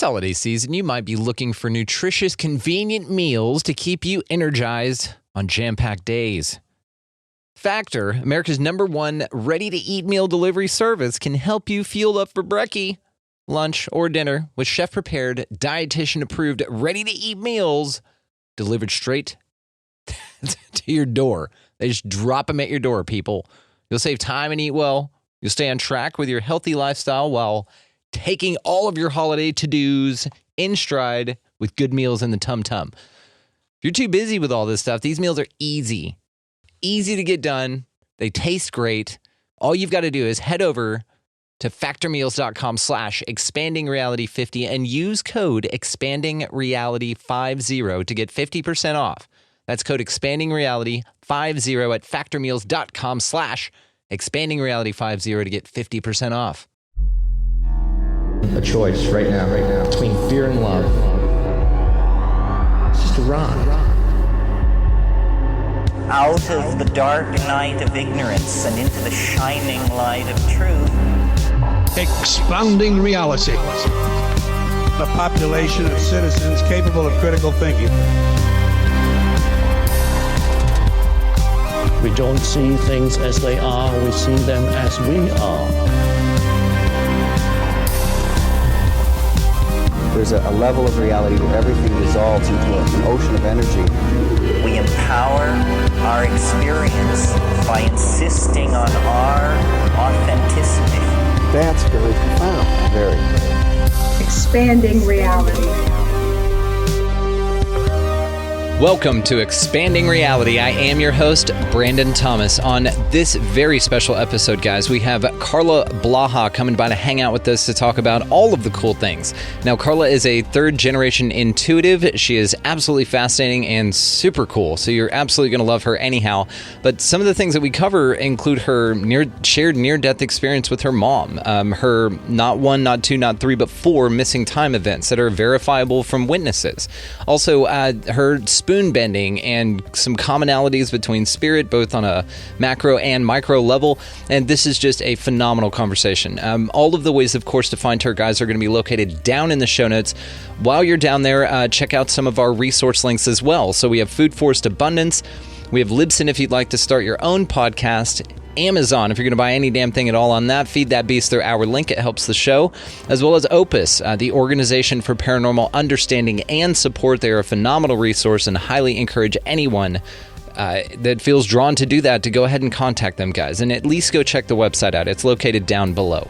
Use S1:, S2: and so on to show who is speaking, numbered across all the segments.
S1: holiday season, you might be looking for nutritious, convenient meals to keep you energized on jam-packed days. Factor, America's #1 ready-to-eat meal delivery service, can help you fuel up for brekkie, lunch, or dinner with chef-prepared, dietitian-approved, ready-to-eat meals delivered straight to your door. They just drop them at your door, people. You'll save time and eat well. You'll stay on track with your healthy lifestyle while taking all of your holiday to-dos in stride with good meals in the tum-tum. If you're too busy with all this stuff, these meals are easy to get done. They taste great. All you've got to do is head over to factormeals.com/expandingreality50 and use code expandingreality50 to get 50% off. That's code expandingreality50 at factormeals.com/expandingreality50 to get 50% off.
S2: A choice right now, between fear and love. It's just a rock.
S3: Out of the dark night of ignorance and into the shining light of truth.
S4: Expanding reality.
S5: A population of citizens capable of critical thinking.
S6: We don't see things as they are, we see them as we are.
S7: There's a level of reality where everything dissolves into an ocean of energy.
S3: We empower our experience by insisting on our authenticity.
S7: That's very profound. Very.
S8: Expanding reality.
S1: Welcome to Expanding Reality. I am your host, Brandon Thomas. On this very special episode, guys, we have Carla Blaha coming by to hang out with us to talk about all of the cool things. Now, Carla is a third-generation intuitive. She is absolutely fascinating and super cool, so you're absolutely going to love her anyhow. But some of the things that we cover include her shared near-death experience with her mom, her not 1, not 2, not 3, but 4 missing time events that are verifiable from witnesses. Also, her spoon bending and some commonalities between spirit, both on a macro and micro level. And this is just a phenomenal conversation. All of the ways, of course, to find her, guys, are going to be located down in the show notes. While you're down there, check out some of our resource links as well. So we have Food Forest Abundance. We have Libsyn if you'd like to start your own podcast. Amazon, if you're going to buy any damn thing at all on that, Feed That Beast through our link. It helps the show. As well as Opus, the Organization for Paranormal Understanding and Support. They're a phenomenal resource and highly encourage anyone that feels drawn to do that to go ahead and contact them, guys. And at least go check the website out. It's located down below.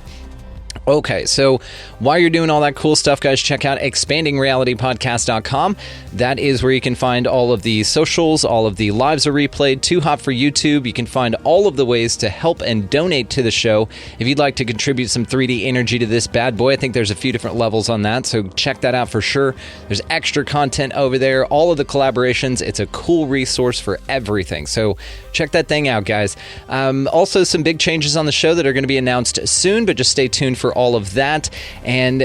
S1: Okay, so while you're doing all that cool stuff, guys, check out expandingrealitypodcast.com. That is where you can find all of the socials, all of the lives are replayed, Too Hot for YouTube. You can find all of the ways to help and donate to the show. If you'd like to contribute some 3D energy to this bad boy, I think there's a few different levels on that, so check that out for sure. There's extra content over there, all of the collaborations. It's a cool resource for everything, so check that thing out, guys. Also, some big changes on the show that are going to be announced soon, but just stay tuned for all of that. And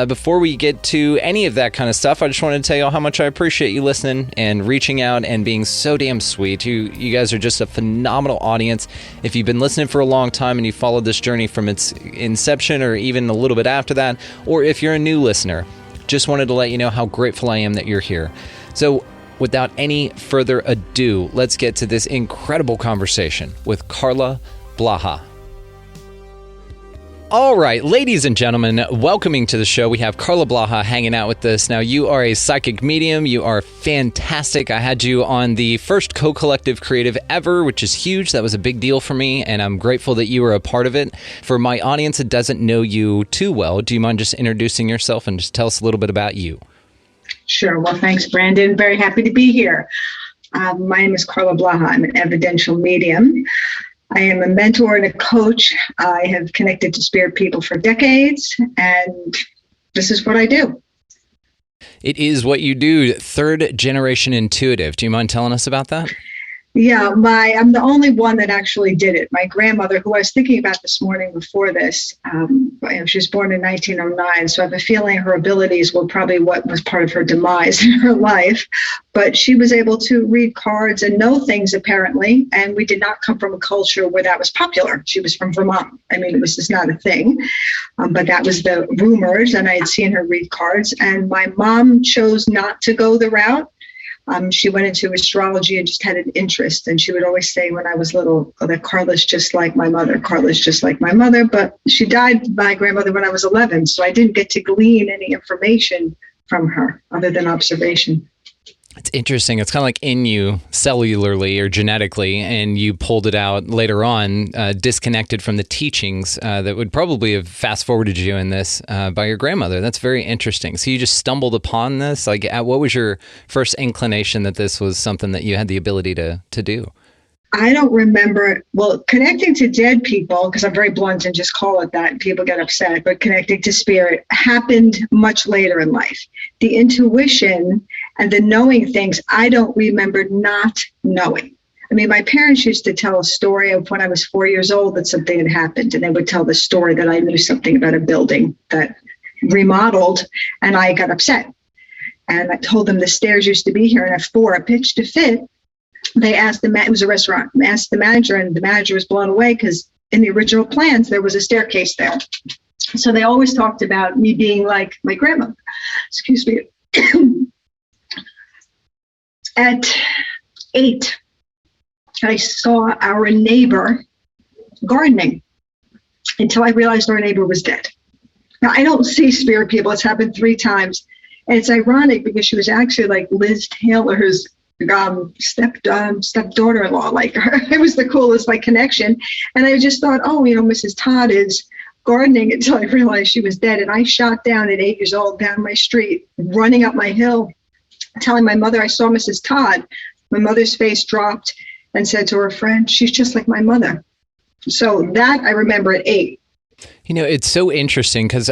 S1: before we get to any of that kind of stuff, I just wanted to tell you all how much I appreciate you listening and reaching out and being so damn sweet. You guys are just a phenomenal audience. If you've been listening for a long time and you followed this journey from its inception or even a little bit after that, or if you're a new listener, just wanted to let you know how grateful I am that you're here. So without any further ado, let's get to this incredible conversation with Carla Blaha. All right, ladies and gentlemen, welcoming to the show, we have Carla Blaha hanging out with us. Now, you are a psychic medium. You are fantastic. I had you on the first co-collective creative ever, which is huge. That was a big deal for me, and I'm grateful that you were a part of it. For my audience that doesn't know you too well, do you mind just introducing yourself and just tell us a little bit about you?
S8: Sure. Well, thanks, Brandon. Very happy to be here. My name is Carla Blaha. I'm an evidential medium. I am a mentor and a coach. I have connected to spirit people for decades, and this is what I do.
S1: It is what you do. Third generation intuitive. Do you mind telling us about that?
S8: Yeah, I'm the only one that actually did it. My grandmother, who I was thinking about this morning before this, she was born in 1909, so I have a feeling her abilities were probably what was part of her demise in her life. But she was able to read cards and know things, apparently, and we did not come from a culture where that was popular. She was from Vermont. I mean, it was just not a thing, but that was the rumors, and I had seen her read cards, and my mom chose not to go the route. She went into astrology and just had an interest. And she would always say when I was little that Carla's just like my mother. Carla's just like my mother. But she died, my grandmother, when I was 11. So I didn't get to glean any information from her other than observation.
S1: It's interesting. It's kind of like in you cellularly or genetically, and you pulled it out later on, disconnected from the teachings that would probably have fast forwarded you in this by your grandmother. That's very interesting. So you just stumbled upon this. Like, what was your first inclination that this was something that you had the ability to do?
S8: I don't remember, connecting to dead people, because I'm very blunt and just call it that, and people get upset, but connecting to spirit happened much later in life. The intuition and the knowing things, I don't remember not knowing. I mean, my parents used to tell a story of when I was 4 years old that something had happened, and they would tell the story that I knew something about a building that remodeled, and I got upset. And I told them the stairs used to be here, and at 4, a pitch to fit. They asked it was a restaurant, asked the manager, and the manager was blown away because in the original plans, there was a staircase there. So they always talked about me being like my grandmother. Excuse me. At 8, I saw our neighbor gardening until I realized our neighbor was dead. Now, I don't see spirit people. It's happened 3 times. And it's ironic because she was actually like Liz Taylor's stepdaughter-in-law. Like her, it was the coolest connection. And I just thought, Mrs. Todd is gardening, until I realized she was dead. And I shot down at 8 years old down my street, running up my hill, telling my mother I saw Mrs. Todd. My mother's face dropped and said to her friend, "She's just like my mother." So that I remember at 8.
S1: It's so interesting because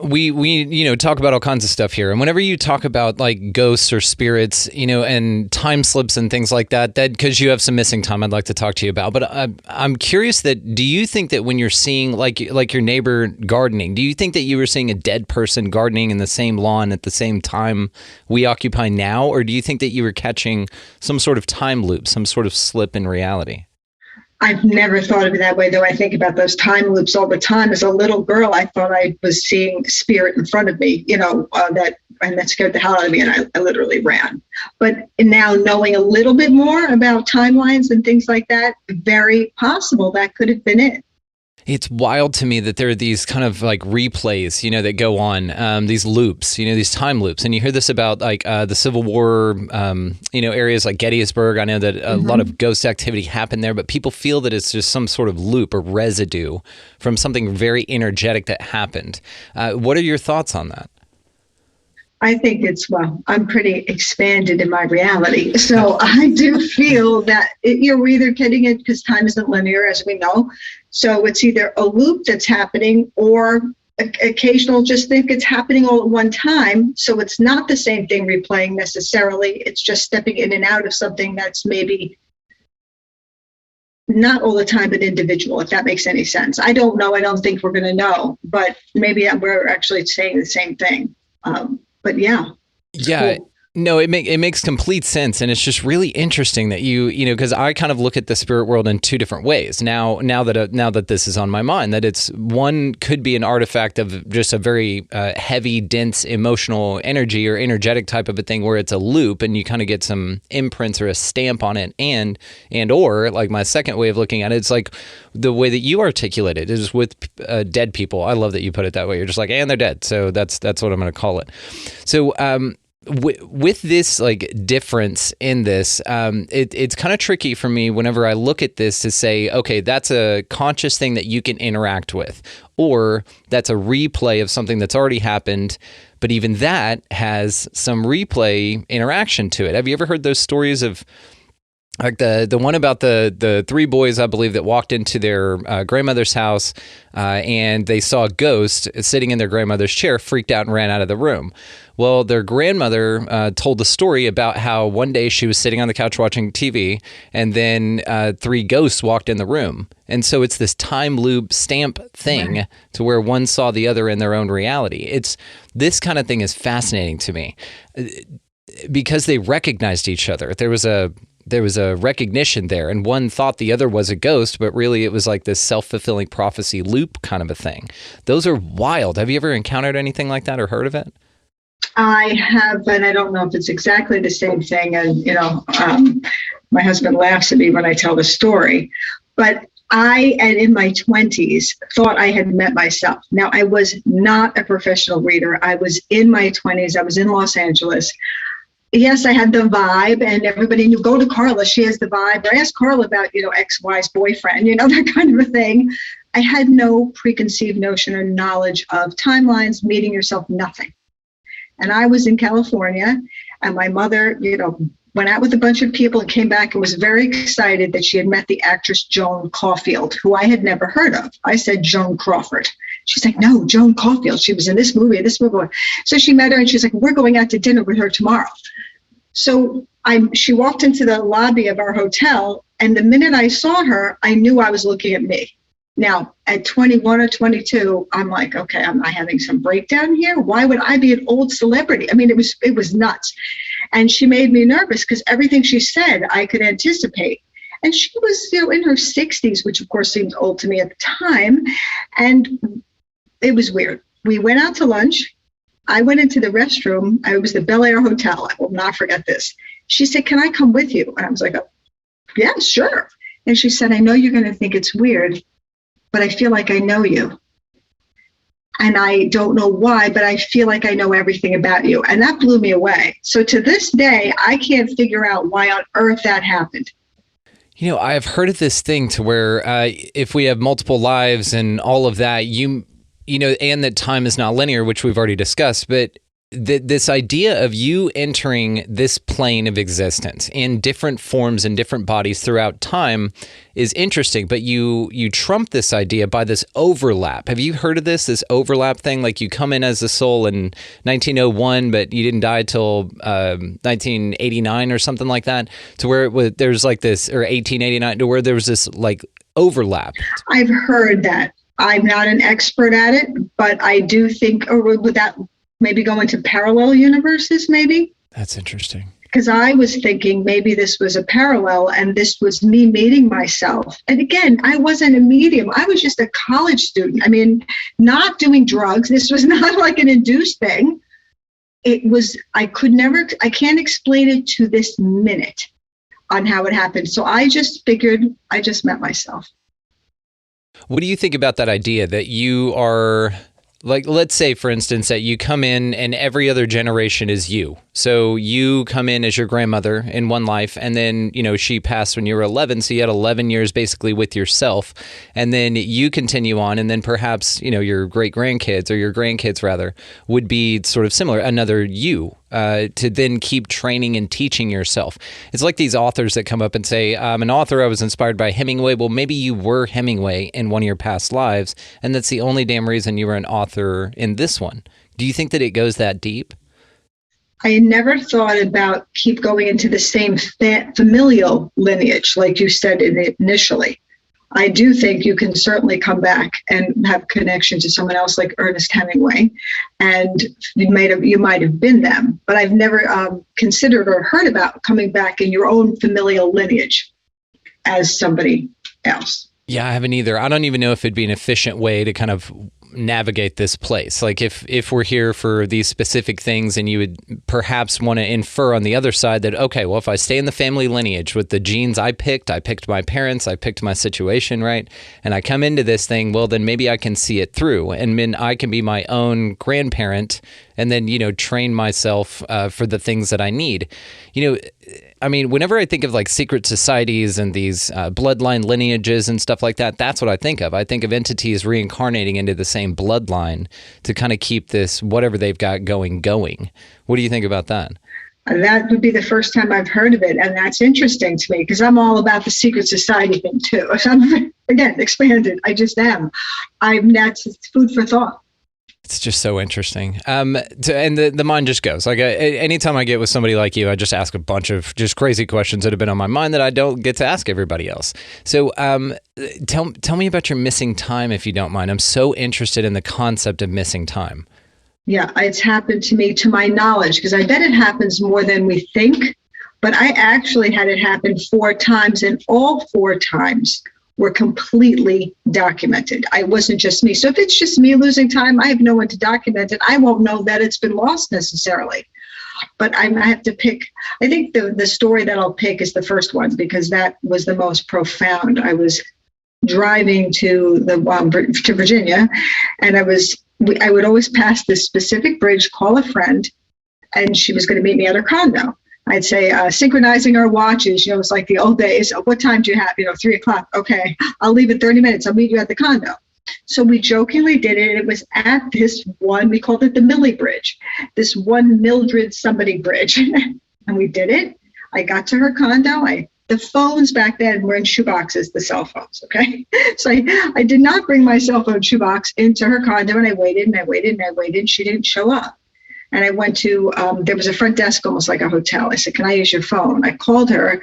S1: we talk about all kinds of stuff here, and whenever you talk about like ghosts or spirits, and time slips and things like that because you have some missing time, I'd like to talk to you about. But I'm curious do you think that when you're seeing like your neighbor gardening, do you think that you were seeing a dead person gardening in the same lawn at the same time we occupy now, or do you think that you were catching some sort of time loop, some sort of slip in reality?
S8: I've never thought of it that way, though. I think about those time loops all the time. As a little girl, I thought I was seeing spirit in front of me, and that scared the hell out of me, and I literally ran. But now knowing a little bit more about timelines and things like that, very possible that could have been it.
S1: It's wild to me that there are these kind of like replays, that go on, these loops, these time loops. And you hear this about like the Civil War, areas like Gettysburg. I know that a lot of ghost activity happened there, but people feel that it's just some sort of loop or residue from something very energetic that happened. What are your thoughts on that?
S8: I think I'm pretty expanded in my reality. So I do feel that we're either getting it because time isn't linear, as we know. So it's either a loop that's happening or occasional, just think it's happening all at one time. So it's not the same thing replaying necessarily. It's just stepping in and out of something that's maybe not all the time, but individual, if that makes any sense. I don't know. I don't think we're going to know, but maybe we're actually saying the same thing. But yeah.
S1: Yeah.
S8: Cool.
S1: No, it makes complete sense, and it's just really interesting that because I kind of look at the spirit world in 2 different ways. Now that this is on my mind, that it's one could be an artifact of just a very heavy, dense, emotional energy or energetic type of a thing, where it's a loop, and you kind of get some imprints or a stamp on it, and or like my second way of looking at it, it's like the way that you articulate it is with dead people. I love that you put it that way. You're just like, and they're dead, so that's what I'm going to call it. So. With this like difference in this, it's kind of tricky for me whenever I look at this to say, okay, that's a conscious thing that you can interact with, or that's a replay of something that's already happened, but even that has some replay interaction to it. Have you ever heard those stories of Like the one about the three boys, I believe, that walked into their grandmother's house and they saw a ghost sitting in their grandmother's chair, freaked out and ran out of the room. Well, their grandmother told the story about how one day she was sitting on the couch watching TV and then three ghosts walked in the room. And so it's this time loop stamp thing to where one saw the other in their own reality. This kind of thing is fascinating to me because they recognized each other. There was a recognition there, and one thought the other was a ghost, but really it was like this self-fulfilling prophecy loop kind of a thing. Those are wild. Have you ever encountered anything like that or heard of it?
S8: I have, and I don't know if it's exactly the same thing. And, my husband laughs at me when I tell the story, but I, and in my 20s, thought I had met myself. Now, I was not a professional reader. I was in my 20s. I was in Los Angeles. Yes, I had the vibe, and everybody knew, go to Carla, she has the vibe. Or ask Carla about, XY's boyfriend, that kind of a thing. I had no preconceived notion or knowledge of timelines, meeting yourself, nothing. And I was in California, and my mother, went out with a bunch of people and came back and was very excited that she had met the actress Joan Caulfield, who I had never heard of. I said Joan Crawford. She's like, no, Joan Caulfield. She was in this movie. So she met her and she's like, we're going out to dinner with her tomorrow. So she walked into the lobby of our hotel, and the minute I saw her, I knew I was looking at me. Now, at 21 or 22, I'm like, okay, am I having some breakdown here? Why would I be an old celebrity? I mean, it was nuts. And she made me nervous because everything she said, I could anticipate. And she was, in her 60s, which of course seemed old to me at the time. And it was weird. We went out to lunch. I went into the restroom. It was the Bel Air Hotel. I will not forget this. She said, can I come with you? And I was like, oh, yeah, sure. And she said, I know you're going to think it's weird, but I feel like I know you. And I don't know why, but I feel like I know everything about you. And that blew me away. So to this day, I can't figure out why on earth that happened.
S1: I've heard of this thing to where if we have multiple lives and all of that, and that time is not linear, which we've already discussed, but this idea of you entering this plane of existence in different forms and different bodies throughout time is interesting, but you trump this idea by this overlap. Have you heard of this overlap thing? Like you come in as a soul in 1901, but you didn't die till 1989 or something like that, to where there's like this, or 1889, to where there was this like overlap.
S8: I've heard that. I'm not an expert at it, but I do think, or would that maybe go into parallel universes, maybe?
S1: That's interesting.
S8: Because I was thinking maybe this was a parallel and this was me meeting myself. And again, I wasn't a medium. I was just a college student. I mean, not doing drugs. This was not like an induced thing. It was, I can't explain it to this minute on how it happened. So I just figured I just met myself.
S1: What do you think about that idea that you are, like, let's say, for instance, that you come in and every other generation is you. So you come in as your grandmother in one life, and then, she passed when you were 11, so you had 11 years basically with yourself, and then you continue on, and then perhaps, your great-grandkids, or your grandkids, rather, would be sort of similar, another you. To then keep training and teaching yourself. It's like these authors that come up and say, I'm an author, I was inspired by Hemingway. Well, maybe you were Hemingway in one of your past lives, and that's the only damn reason you were an author in this one. Do you think that it goes that deep?
S8: I never thought about keep going into the same familial lineage, like you said initially. I do think you can certainly come back and have connection to someone else like Ernest Hemingway, and you might have been them. But I've never considered or heard about coming back in your own familial lineage as somebody else.
S1: Yeah, I haven't either. I don't even know if it'd be an efficient way to kind of navigate this place. Like if we're here for these specific things, and you would perhaps want to infer on the other side that, okay, well, if I stay in the family lineage with the genes I picked my parents, I picked my situation, right? And I come into this thing, well, then maybe I can see it through, and then I can be my own grandparent, and then, train myself for the things that I need. I mean, whenever I think of like secret societies and these bloodline lineages and stuff like that, that's what I think of. I think of entities reincarnating into the same bloodline to kind of keep this, whatever they've got going. What do you think about that?
S8: That would be the first time I've heard of it. And that's interesting to me because I'm all about the secret society thing too. So I'm, again, expanded. I just am. That's food for thought.
S1: It's just so interesting. And the mind just goes. Like anytime I get with somebody like you, I just ask a bunch of just crazy questions that have been on my mind that I don't get to ask everybody else. So tell me about your missing time, if you don't mind. I'm so interested in the concept of missing time.
S8: Yeah, it's happened to me, to my knowledge, because I bet it happens more than we think. But I actually had it happen 4 times, and all 4 times were completely documented. I wasn't just me. So if it's just me losing time, I have no one to document it. I won't know that it's been lost necessarily. But I have to pick. I think the story that I'll pick is the first one because that was the most profound. I was driving to Virginia, and I would always pass this specific bridge, call a friend, and she was going to meet me at her condo. I'd say, synchronizing our watches, it's like the old days. What time do you have? 3 o'clock. Okay, I'll leave in 30 minutes. I'll meet you at the condo. So we jokingly did it. It was at this one, we called it the Millie Bridge, this one Mildred somebody bridge. And we did it. I got to her condo. The phones back then were in shoeboxes, the cell phones, okay? So I did not bring my cell phone shoebox into her condo, and I waited and I waited and I waited, and she didn't show up. And I went to, there was a front desk, almost like a hotel. I said, can I use your phone? I called her,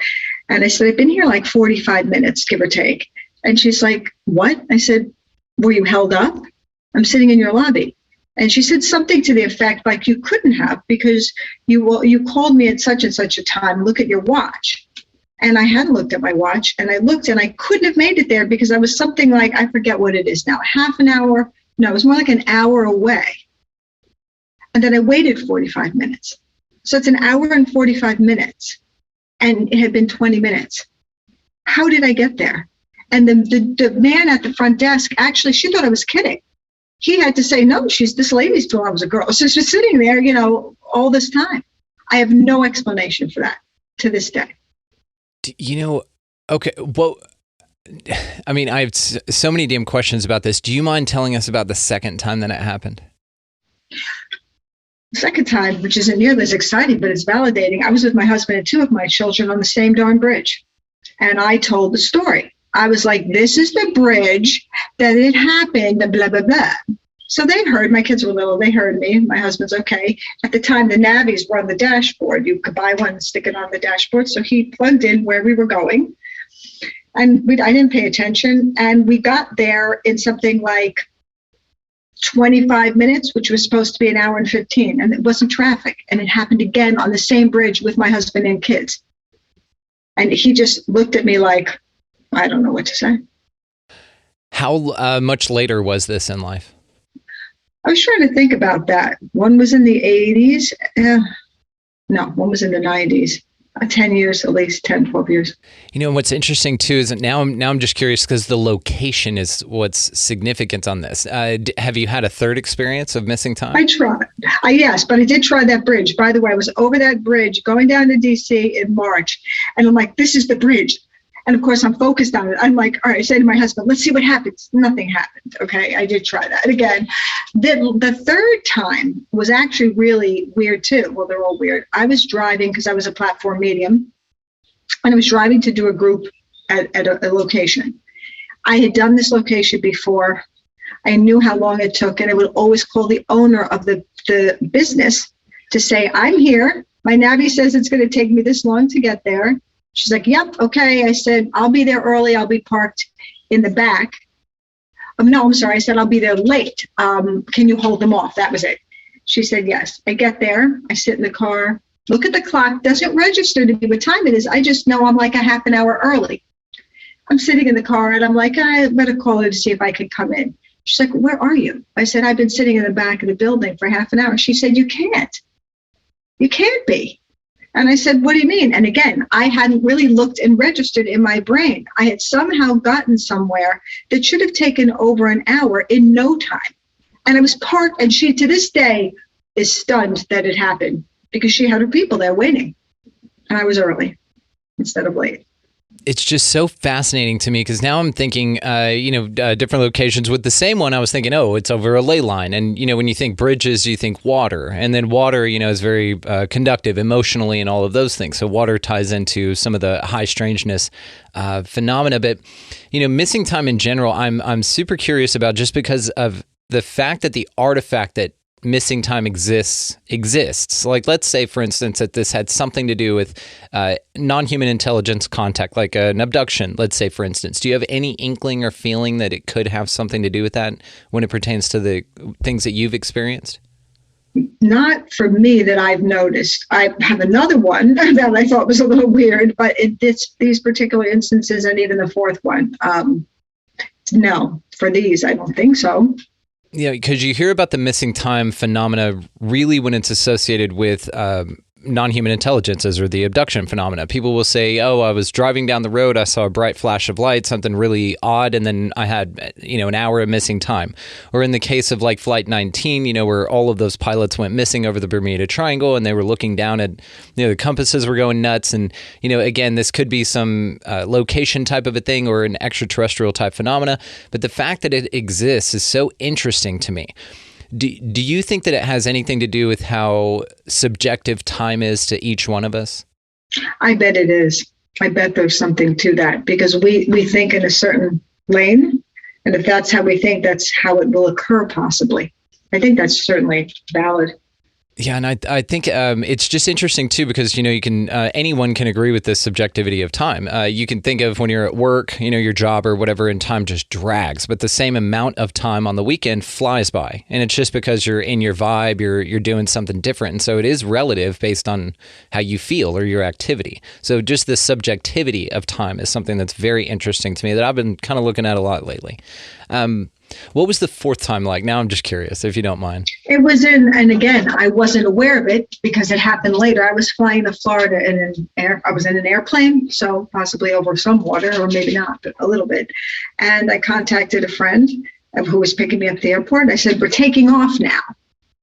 S8: and I said, I've been here like 45 minutes, give or take. And she's like, what? I said, were you held up? I'm sitting in your lobby. And she said something to the effect like, you couldn't have because you called me at such and such a time, look at your watch. And I hadn't looked at my watch, and I looked, and I couldn't have made it there because I was something like, I forget what it is now, half an hour. No, it was more like an hour away. And then I waited 45 minutes. So it's an hour and 45 minutes. And it had been 20 minutes. How did I get there? And the man at the front desk, actually, she thought I was kidding. He had to say, no, this lady's thought I was a girl. So she's sitting there, all this time. I have no explanation for that to this day.
S1: Okay, well, I mean, I have so many damn questions about this. Do you mind telling us about the second time that it happened?
S8: Second time, which isn't nearly as exciting, but it's validating. I was with my husband and 2 of my children on the same darn bridge. And I told the story. I was like, this is the bridge that it happened, blah, blah, blah. So they heard, my kids were little, they heard me. My husband's okay. At the time, the navies were on the dashboard. You could buy one and stick it on the dashboard. So he plugged in where we were going. And I didn't pay attention. And we got there in something like 25 minutes, which was supposed to be an hour and 15. And it wasn't traffic. And it happened again on the same bridge with my husband and kids. And he just looked at me like, I don't know what to say.
S1: How much later was this in life?
S8: I was trying to think about that. One was in the 80s. No, one was in the 90s. 10 years, at least 10, 12 years.
S1: What's interesting too is that now I'm just curious because the location is what's significant on this. Have you had a third experience of missing time?
S8: I tried. Yes, but I did try that bridge. By the way, I was over that bridge going down to DC in March, and I'm like, this is the bridge. And of course, I'm focused on it. I'm like, all right, I say to my husband, let's see what happens. Nothing happened. Okay, I did try that. Again, the third time was actually really weird too. Well, they're all weird. I was driving because I was a platform medium, and I was driving to do a group at a location. I had done this location before. I knew how long it took, and I would always call the owner of the business to say, I'm here. My Navi says it's going to take me this long to get there. She's like, yep, okay. I said, I'll be there early. I'll be parked in the back. No, I'm sorry. I said, I'll be there late. Can you hold them off? That was it. She said, yes. I get there. I sit in the car, look at the clock. Doesn't register to me what time it is. I just know I'm like a half an hour early. I'm sitting in the car, and I'm like, I better call her to see if I could come in. She's like, where are you? I said, I've been sitting in the back of the building for half an hour. She said, you can't. You can't be. And I said, what do you mean? And again, I hadn't really looked and registered in my brain. I had somehow gotten somewhere that should have taken over an hour in no time. And I was parked, and she, to this day, is stunned that it happened because she had her people there waiting. And I was early instead of late.
S1: It's just so fascinating to me because now I'm thinking, different locations with the same one. I was thinking, oh, it's over a ley line. And, when you think bridges, you think water. And then water, is very conductive emotionally and all of those things. So water ties into some of the high strangeness phenomena. But, missing time in general, I'm super curious about just because of the fact that the artifact that missing time exists. Like, let's say, for instance, that this had something to do with non-human intelligence contact, like an abduction, let's say, for instance. Do you have any inkling or feeling that it could have something to do with that when it pertains to the things that you've experienced?
S8: Not for me that I've noticed. I have another one that I thought was a little weird, but these particular instances, and even the fourth one, no, for these, I don't think so.
S1: Yeah, because you hear about the missing time phenomena really when it's associated with non-human intelligences or the abduction phenomena. People will say, oh, I was driving down the road, I saw a bright flash of light, something really odd, and then I had, an hour of missing time. Or in the case of like Flight 19, where all of those pilots went missing over the Bermuda Triangle and they were looking down at, the compasses were going nuts. And, again, this could be some location type of a thing or an extraterrestrial type phenomena. But the fact that it exists is so interesting to me. Do you think that it has anything to do with how subjective time is to each one of us?
S8: I bet it is. I bet there's something to that because we think in a certain lane. And if that's how we think, that's how it will occur possibly. I think that's certainly valid.
S1: Yeah, and I think it's just interesting too because you can anyone can agree with this subjectivity of time. You can think of when you're at work, your job or whatever, and time just drags, but the same amount of time on the weekend flies by, and it's just because you're in your vibe, you're doing something different, and so it is relative based on how you feel or your activity. So just the subjectivity of time is something that's very interesting to me that I've been kind of looking at a lot lately. What was the fourth time like? Now I'm just curious, if you don't mind.
S8: It was and again, I wasn't aware of it because it happened later. I was flying to Florida I was in an airplane, so possibly over some water, or maybe not, but a little bit. And I contacted a friend who was picking me up at the airport. I said, we're taking off now.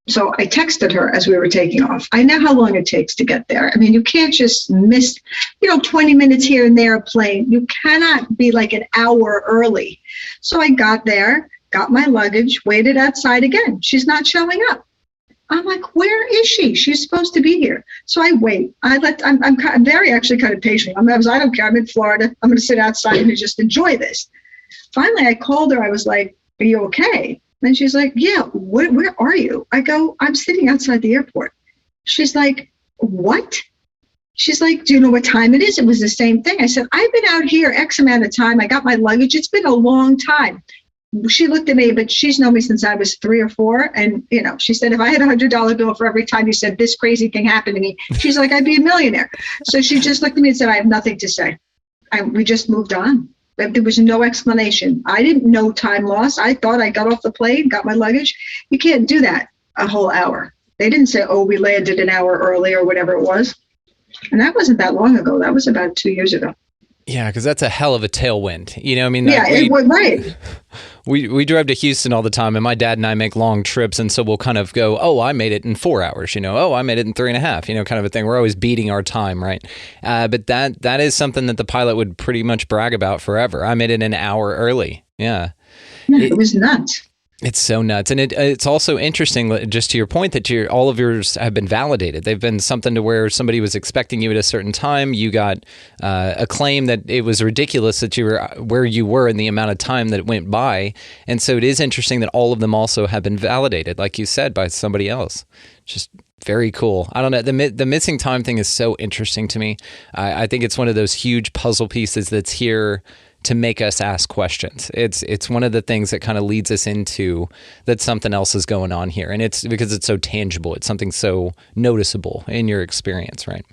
S8: So I texted her as we were taking off. I know how long it takes to get there. I mean, you can't just miss, 20 minutes here and there a plane. You cannot be like an hour early. So I got there, got my luggage, waited outside again. She's not showing up. I'm like, where is she? She's supposed to be here. So I wait. I'm very actually kind of patient. I don't care. I'm in Florida. I'm going to sit outside and just enjoy this. Finally, I called her. I was like, are you okay? And she's like, yeah, where are you? I go, I'm sitting outside the airport. She's like, what? She's like, do you know what time it is? It was the same thing. I said, I've been out here X amount of time. I got my luggage. It's been a long time. She looked at me, but she's known me since I was 3 or 4. And, she said, if I had $100 bill for every time you said this crazy thing happened to me, she's like, I'd be a millionaire. So she just looked at me and said, I have nothing to say. We just moved on. But there was no explanation. I didn't know time loss. I thought I got off the plane, got my luggage. You can't do that a whole hour. They didn't say, oh, we landed an hour early or whatever it was. And that wasn't that long ago. That was about 2 years ago.
S1: Yeah, because that's a hell of a tailwind.
S8: It was right.
S1: We drive to Houston all the time, and my dad and I make long trips, and so we'll kind of go, oh, I made it in 4 hours, oh, I made it in 3.5, kind of a thing. We're always beating our time, right? But that is something that the pilot would pretty much brag about forever. I made it an hour early. Yeah.
S8: It was nuts.
S1: It's so nuts. And it's also interesting, just to your point, that all of yours have been validated. They've been something to where somebody was expecting you at a certain time. You got a claim that it was ridiculous that you were where you were in the amount of time that it went by. And so it is interesting that all of them also have been validated, like you said, by somebody else. Just very cool. I don't know. The missing time thing is so interesting to me. I think it's one of those huge puzzle pieces that's here to make us ask questions. It's one of the things that kind of leads us into that something else is going on here. And it's because it's so tangible. It's something so noticeable in your experience, right?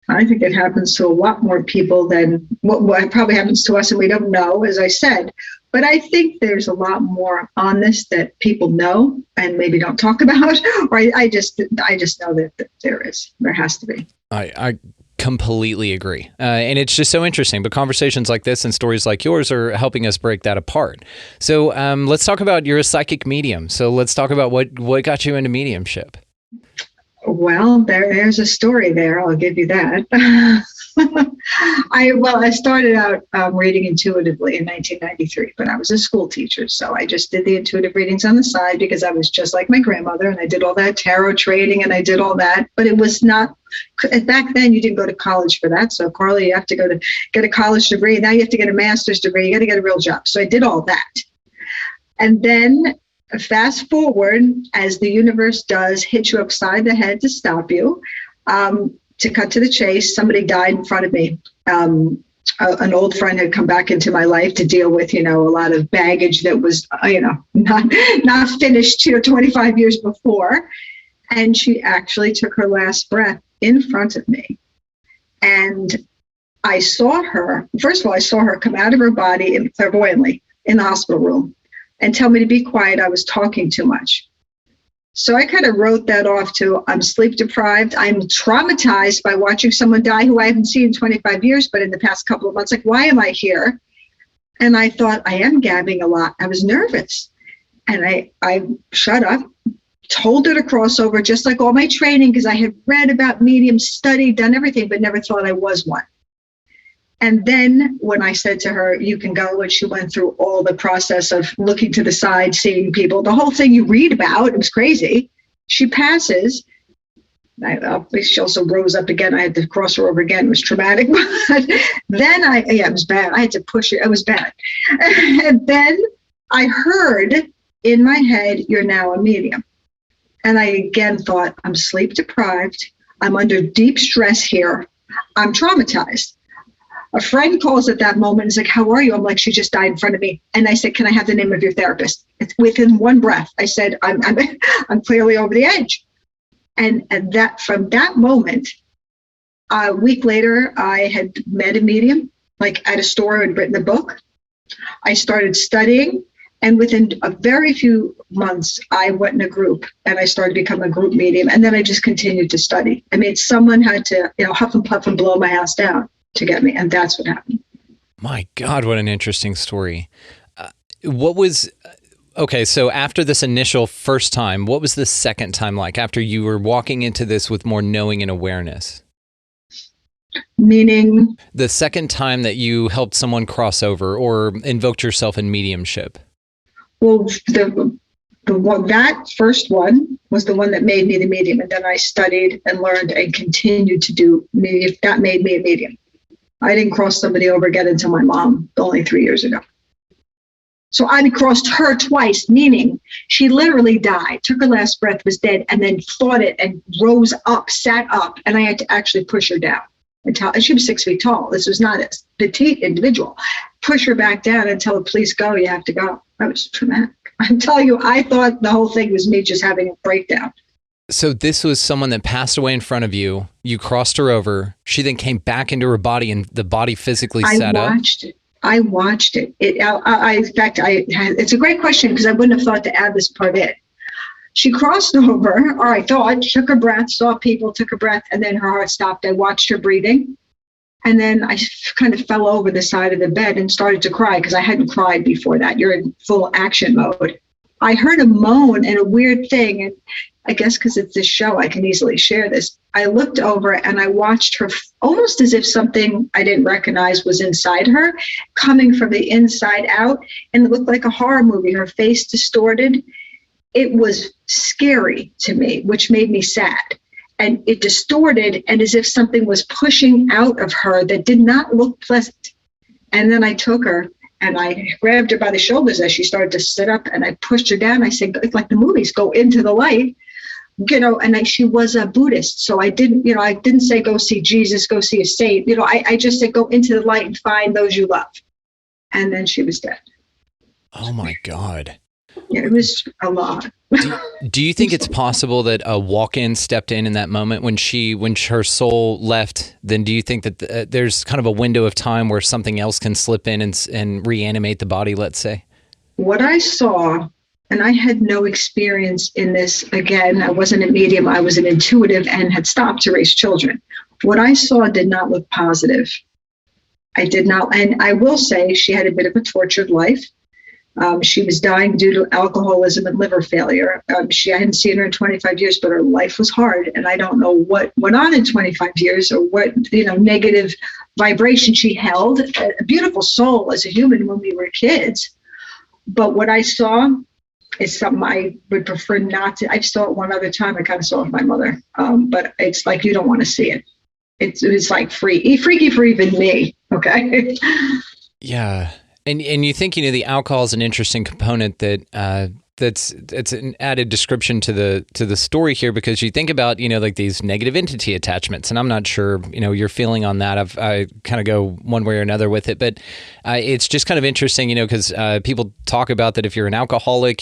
S8: I think it happens to a lot more people than what probably happens to us, and we don't know, as I said. But I think there's a lot more on this that people know and maybe don't talk about. Or I just know that there has to be.
S1: I completely agree. And it's just so interesting. But conversations like this and stories like yours are helping us break that apart. So let's talk about, you're a psychic medium. So let's talk about what got you into mediumship.
S8: Well, there's a story there. I'll give you that. I started out reading intuitively in 1993, but I was a school teacher. So I just did the intuitive readings on the side because I was just like my grandmother, and I did all that tarot training and I did all that. But it was not, back then you didn't go to college for that. So Carla, you have to go to get a college degree. Now you have to get a master's degree. You got to get a real job. So I did all that. And then fast forward, as the universe does, hit you upside the head to stop you. To cut to the chase, somebody died in front of me. An old friend had come back into my life to deal with, a lot of baggage that was, not finished 25 years before. And she actually took her last breath in front of me. And I saw her, first of all, I saw her come out of her body clairvoyantly in the hospital room and tell me to be quiet. I was talking too much. So I kind of wrote that off to, I'm sleep deprived. I'm traumatized by watching someone die who I haven't seen in 25 years, but in the past couple of months, like, why am I here? And I thought, I am gabbing a lot. I was nervous. And I shut up, told her to cross over, just like all my training, because I had read about mediums, studied, done everything, but never thought I was one. And then when I said to her, you can go, and she went through all the process of looking to the side, seeing people, the whole thing you read about, it was crazy. She passes. She also rose up again. I had to cross her over again. It was traumatic. But then it was bad. I had to push it. It was bad. And then I heard in my head, you're now a medium. And I again thought, I'm sleep deprived. I'm under deep stress here. I'm traumatized. A friend calls at that moment and is like, how are you? I'm like, she just died in front of me. And I said, can I have the name of your therapist? It's within one breath. I said, I'm clearly over the edge. And that from that moment, a week later, I had met a medium, like at a store and written a book. I started studying. And within a very few months, I went in a group and I started to become a group medium. And then I just continued to study. I mean, someone had to, huff and puff and blow my house down to get me. And that's what happened.
S1: My God, what an interesting story. Okay, so after this initial first time, what was the second time like after you were walking into this with more knowing and awareness?
S8: Meaning?
S1: The second time that you helped someone cross over or invoked yourself in mediumship.
S8: Well, that first one was the one that made me the medium. And then I studied and learned and continued to do medium. That made me a medium. I didn't cross somebody over again until my mom, only 3 years ago. So I crossed her twice, meaning she literally died, took her last breath, was dead, and then fought it and rose up, sat up, and I had to actually push her down. And she was 6 feet tall. This was not a petite individual. Push her back down and tell her, please go, you have to go. That was traumatic. I'm telling you, I thought the whole thing was me just having a breakdown.
S1: So this was someone that passed away in front of you. You crossed her over. She then came back into her body and the body physically sat up.
S8: I watched it. It's a great question because I wouldn't have thought to add this part in. She crossed over, or I thought, took her breath, saw people, took her breath, and then her heart stopped. I watched her breathing. And then I kind of fell over the side of the bed and started to cry because I hadn't cried before that. You're in full action mode. I heard a moan and a weird thing. And I guess because it's this show, I can easily share this. I looked over and I watched her almost as if something I didn't recognize was inside her, coming from the inside out. And it looked like a horror movie, her face distorted. It was scary to me, which made me sad. And it distorted and as if something was pushing out of her that did not look pleasant. And then I took her and I grabbed her by the shoulders as she started to sit up and I pushed her down. I said, like the movies, go into the light, and she was a Buddhist. So I didn't say, go see Jesus, go see a saint. I just said, go into the light and find those you love. And then she was dead.
S1: Oh my God.
S8: Yeah, it was a lot.
S1: Do you think it's possible that a walk-in stepped in that moment when her soul left? Then do you think that there's kind of a window of time where something else can slip in and reanimate the body, let's say?
S8: What I saw, and I had no experience in this, again, I wasn't a medium, I was an intuitive and had stopped to raise children. What I saw did not look positive. I did not, and I will say she had a bit of a tortured life. She was dying due to alcoholism and liver failure. I hadn't seen her in 25 years, but her life was hard. And I don't know what went on in 25 years or what, negative vibration she held. A beautiful soul as a human when we were kids. But what I saw is something I would prefer not to. I saw it one other time. I kind of saw it with my mother. But it's like you don't want to see it. It's like freaky for even me. Okay.
S1: Yeah. And you think, the alcohol is an interesting component that it's an added description to the story here, because you think about, like these negative entity attachments, and I'm not sure, your feeling on that. I kind of go one way or another with it, but it's just kind of interesting, because people talk about that if you're an alcoholic,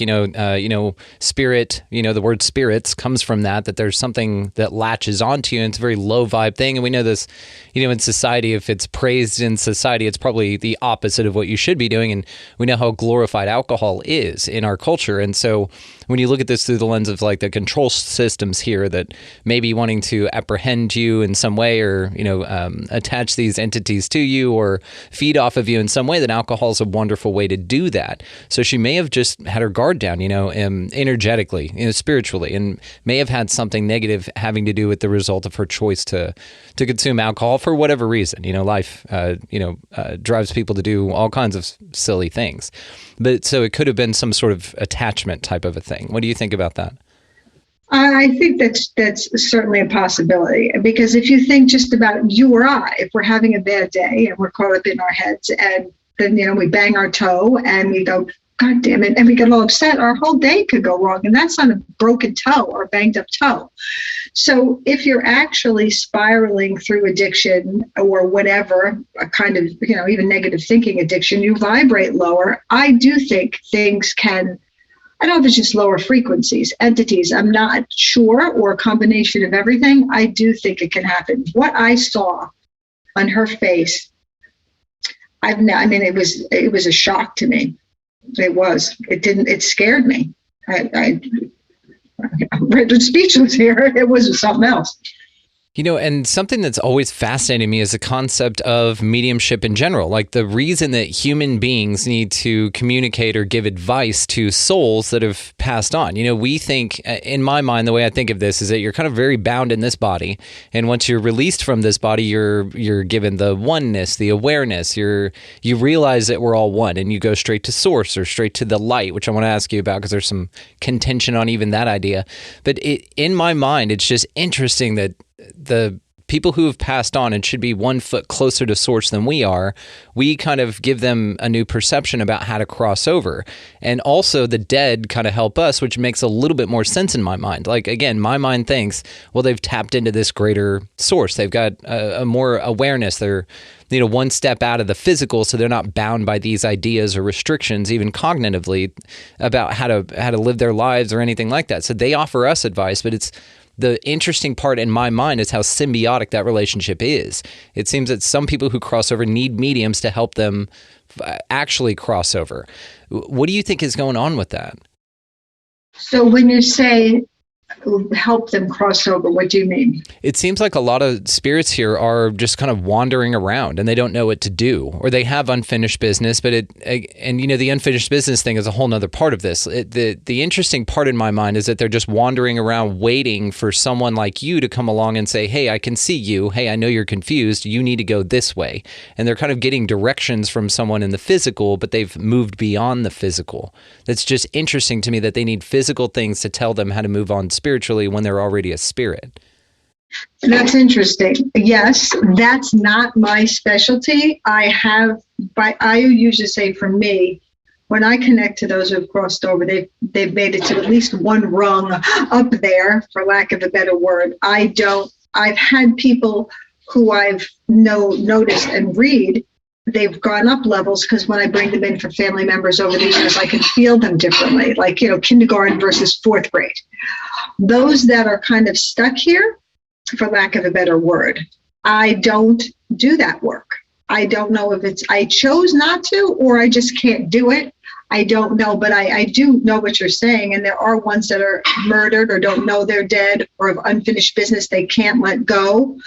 S1: spirit, the word spirits comes from that there's something that latches onto you, and it's a very low vibe thing. And we know this, in society, if it's praised in society, it's probably the opposite of what you should be doing. And we know how glorified alcohol is in our culture. And so when you look at this through the lens of like the control systems here that may be wanting to apprehend you in some way, or, attach these entities to you or feed off of you in some way, then alcohol is a wonderful way to do that. So she may have just had her guard down, energetically, spiritually, and may have had something negative having to do with the result of her choice to consume alcohol for whatever reason. Life, drives people to do all kinds of silly things. But so it could have been some sort of attachment type of a thing. What do you think about that?
S8: I think that's certainly a possibility, because if you think just about you or I, if we're having a bad day and we're caught up in our heads, and then we bang our toe and we go, God damn it, and we get all upset, our whole day could go wrong, and that's not a broken toe or a banged up toe. So if you're actually spiraling through addiction or whatever, a kind of, even negative thinking addiction, you vibrate lower. I do think things can, I don't know if it's just lower frequencies, entities, I'm not sure, or a combination of everything. I do think it can happen. What I saw on her face, it was a shock to me. It scared me. I rendered speechless here. It was something else.
S1: And something that's always fascinated me is the concept of mediumship in general. Like the reason that human beings need to communicate or give advice to souls that have passed on. We think, in my mind, the way I think of this is that you're kind of very bound in this body. And once you're released from this body, you're given the oneness, the awareness. You realize that we're all one, and you go straight to source or straight to the light, which I want to ask you about because there's some contention on even that idea. But in my mind, it's just interesting that the people who have passed on and should be 1 foot closer to source than we are, we kind of give them a new perception about how to cross over. And also the dead kind of help us, which makes a little bit more sense in my mind. Like, again, my mind thinks, well, they've tapped into this greater source. They've got a more awareness. They're, one step out of the physical, so they're not bound by these ideas or restrictions, even cognitively, about how to live their lives or anything like that. So they offer us advice, but it's the interesting part in my mind is how symbiotic that relationship is. It seems that some people who cross over need mediums to help them actually cross over. What do you think is going on with that?
S8: So when you say help them cross over, what do you mean?
S1: It seems like a lot of spirits here are just kind of wandering around and they don't know what to do, or they have unfinished business, but the unfinished business thing is a whole nother part of this. The interesting part in my mind is that they're just wandering around waiting for someone like you to come along and say, hey, I can see you. Hey, I know you're confused. You need to go this way. And they're kind of getting directions from someone in the physical, but they've moved beyond the physical. That's just interesting to me that they need physical things to tell them how to move on spiritually when they're already a spirit.
S8: That's interesting. Yes, that's not my specialty. I usually say, for me, when I connect to those who've crossed over, they've made it to at least one rung up there, for lack of a better word. I've had people who I've noticed and read, they've gone up levels, because when I bring them in for family members over the years, I can feel them differently, like, kindergarten versus fourth grade. Those that are kind of stuck here, for lack of a better word, I don't do that work. I don't know if I chose not to, or I just can't do it. I don't know, but I do know what you're saying. And there are ones that are murdered or don't know they're dead, or have unfinished business they can't let go.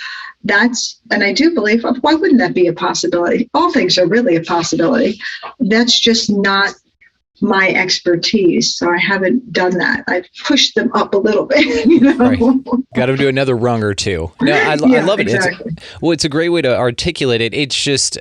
S8: And I do believe, why wouldn't that be a possibility? All things are really a possibility. That's just not my expertise. So I haven't done that. I've pushed them up a little bit, you know.
S1: Right. Got to do another rung or two. No, I love it.
S8: Exactly.
S1: It's a great way to articulate it. It's just,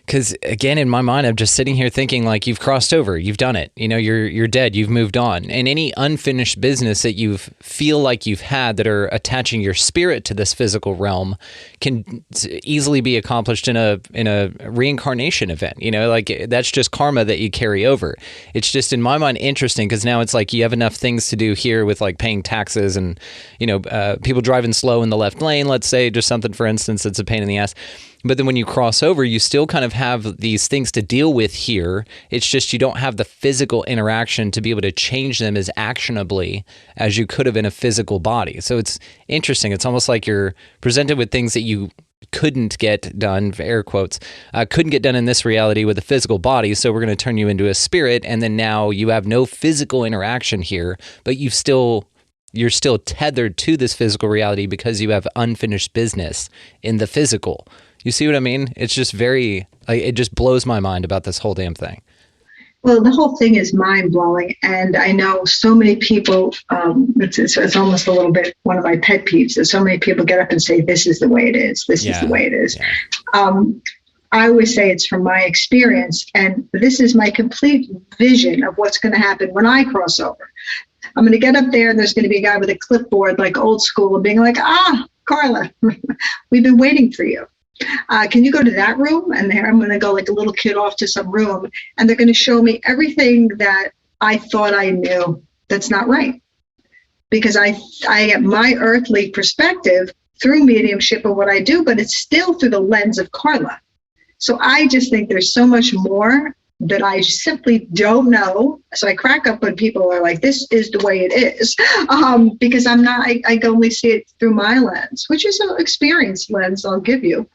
S1: because again, in my mind, I'm just sitting here thinking like you've crossed over, you've done it. You know, you're dead, you've moved on. And any unfinished business that you feel like you've had that are attaching your spirit to this physical realm can easily be accomplished in a reincarnation event. You know, like that's just karma that you carry over. It's just in my mind interesting because now it's like you have enough things to do here with like paying taxes and, you know, people driving slow in the left lane, let's say, just something, for instance, that's a pain in the ass. But then when you cross over, you still kind of have these things to deal with here. It's just you don't have the physical interaction to be able to change them as actionably as you could have in a physical body. So it's interesting. It's almost like you're presented with things that you couldn't get done, air quotes, couldn't get done in this reality with a physical body. So we're going to turn you into a spirit. And then now you have no physical interaction here, but you're still tethered to this physical reality because you have unfinished business in the physical. You see what I mean? It's just it just blows my mind about this whole damn thing.
S8: Well, the whole thing is mind-blowing, and I know so many people, it's almost a little bit one of my pet peeves, that so many people get up and say, this is the way it is, this is the way it is. Yeah. I always say it's from my experience, and this is my complete vision of what's going to happen when I cross over. I'm going to get up there, and there's going to be a guy with a clipboard, like old school, being like, Carla, we've been waiting for you. Can you go to that room? And there I'm going to go like a little kid off to some room, and they're going to show me everything that I thought I knew that's not right. Because I get my earthly perspective through mediumship of what I do, but it's still through the lens of Carla. So I just think there's so much more that I simply don't know. So I crack up when people are like, this is the way it is. Because I only see it through my lens, which is an experience lens I'll give you.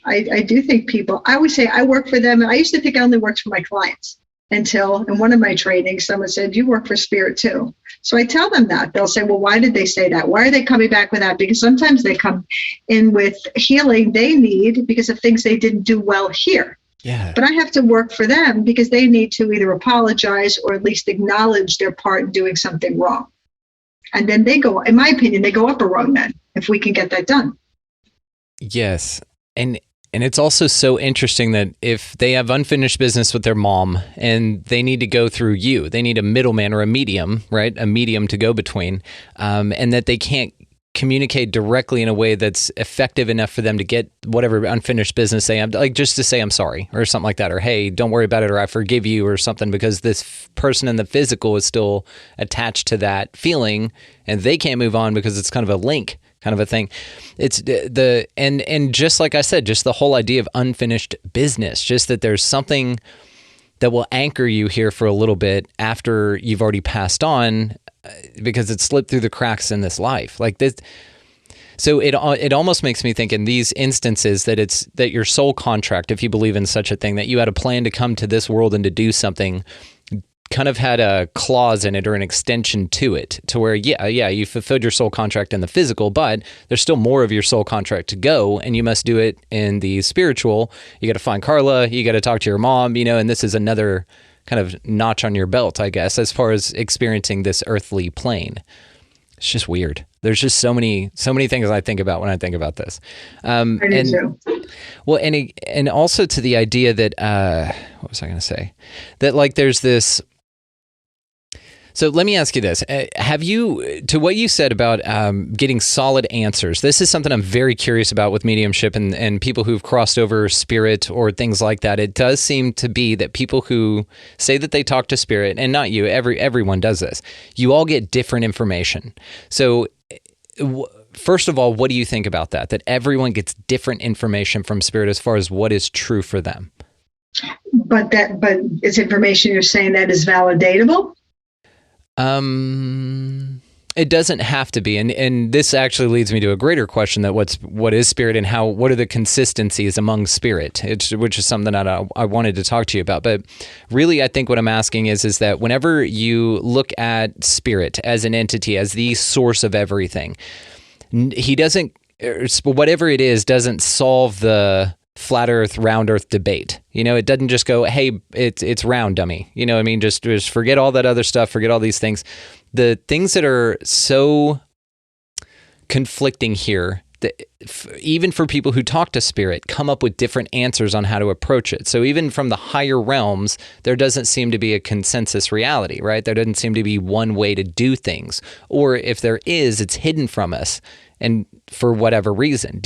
S8: I do think people, I always say I work for them. And I used to think I only worked for my clients until in one of my trainings, someone said, you work for spirit too. So I tell them that. They'll say, well, why did they say that? Why are they coming back with that? Because sometimes they come in with healing they need because of things they didn't do well here. Yeah. But I have to work for them because they need to either apologize or at least acknowledge their part in doing something wrong. And then they go, in my opinion, they go up a rung then, if we can get that done.
S1: Yes. And it's also so interesting that if they have unfinished business with their mom and they need to go through you, they need a middleman or a medium, right? A medium to go between, and that they can't communicate directly in a way that's effective enough for them to get whatever unfinished business they have, like just to say, I'm sorry or something like that, or, hey, don't worry about it, or I forgive you or something, because this person in the physical is still attached to that feeling and they can't move on because it's kind of a link kind of a thing. It's and just like I said, just the whole idea of unfinished business, just that there's something that will anchor you here for a little bit after you've already passed on, because it slipped through the cracks in this life. Like this. So it almost makes me think in these instances that your soul contract, if you believe in such a thing, that you had a plan to come to this world and to do something, kind of had a clause in it or an extension to it, to where, you fulfilled your soul contract in the physical, but there's still more of your soul contract to go, and you must do it in the spiritual. You got to find Carla, you got to talk to your mom, and this is another kind of notch on your belt, I guess, as far as experiencing this earthly plane. It's just weird. There's just so many things I think about when I think about this.
S8: I do too.
S1: Well, and also to the idea that, what was I going to say? That like there's this. So let me ask you this. Have you, to what you said about getting solid answers, this is something I'm very curious about with mediumship and people who've crossed over spirit or things like that. It does seem to be that people who say that they talk to spirit, and not you, everyone does this, you all get different information. So first of all, what do you think about that? That everyone gets different information from spirit as far as what is true for them?
S8: But it's information you're saying that is validatable?
S1: It doesn't have to be, and this actually leads me to a greater question: that what is spirit, and what are the consistencies among spirit? Which is something that I wanted to talk to you about. But really, I think what I'm asking is that whenever you look at spirit as an entity, as the source of everything, he doesn't, whatever it is, doesn't solve the flat earth, round earth debate. It doesn't just go, hey, it's round, dummy. You know what I mean? Just forget all that other stuff, forget all these things. The things that are so conflicting here, even for people who talk to spirit, come up with different answers on how to approach it. So even from the higher realms, there doesn't seem to be a consensus reality, right? There doesn't seem to be one way to do things. Or if there is, it's hidden from us, and for whatever reason.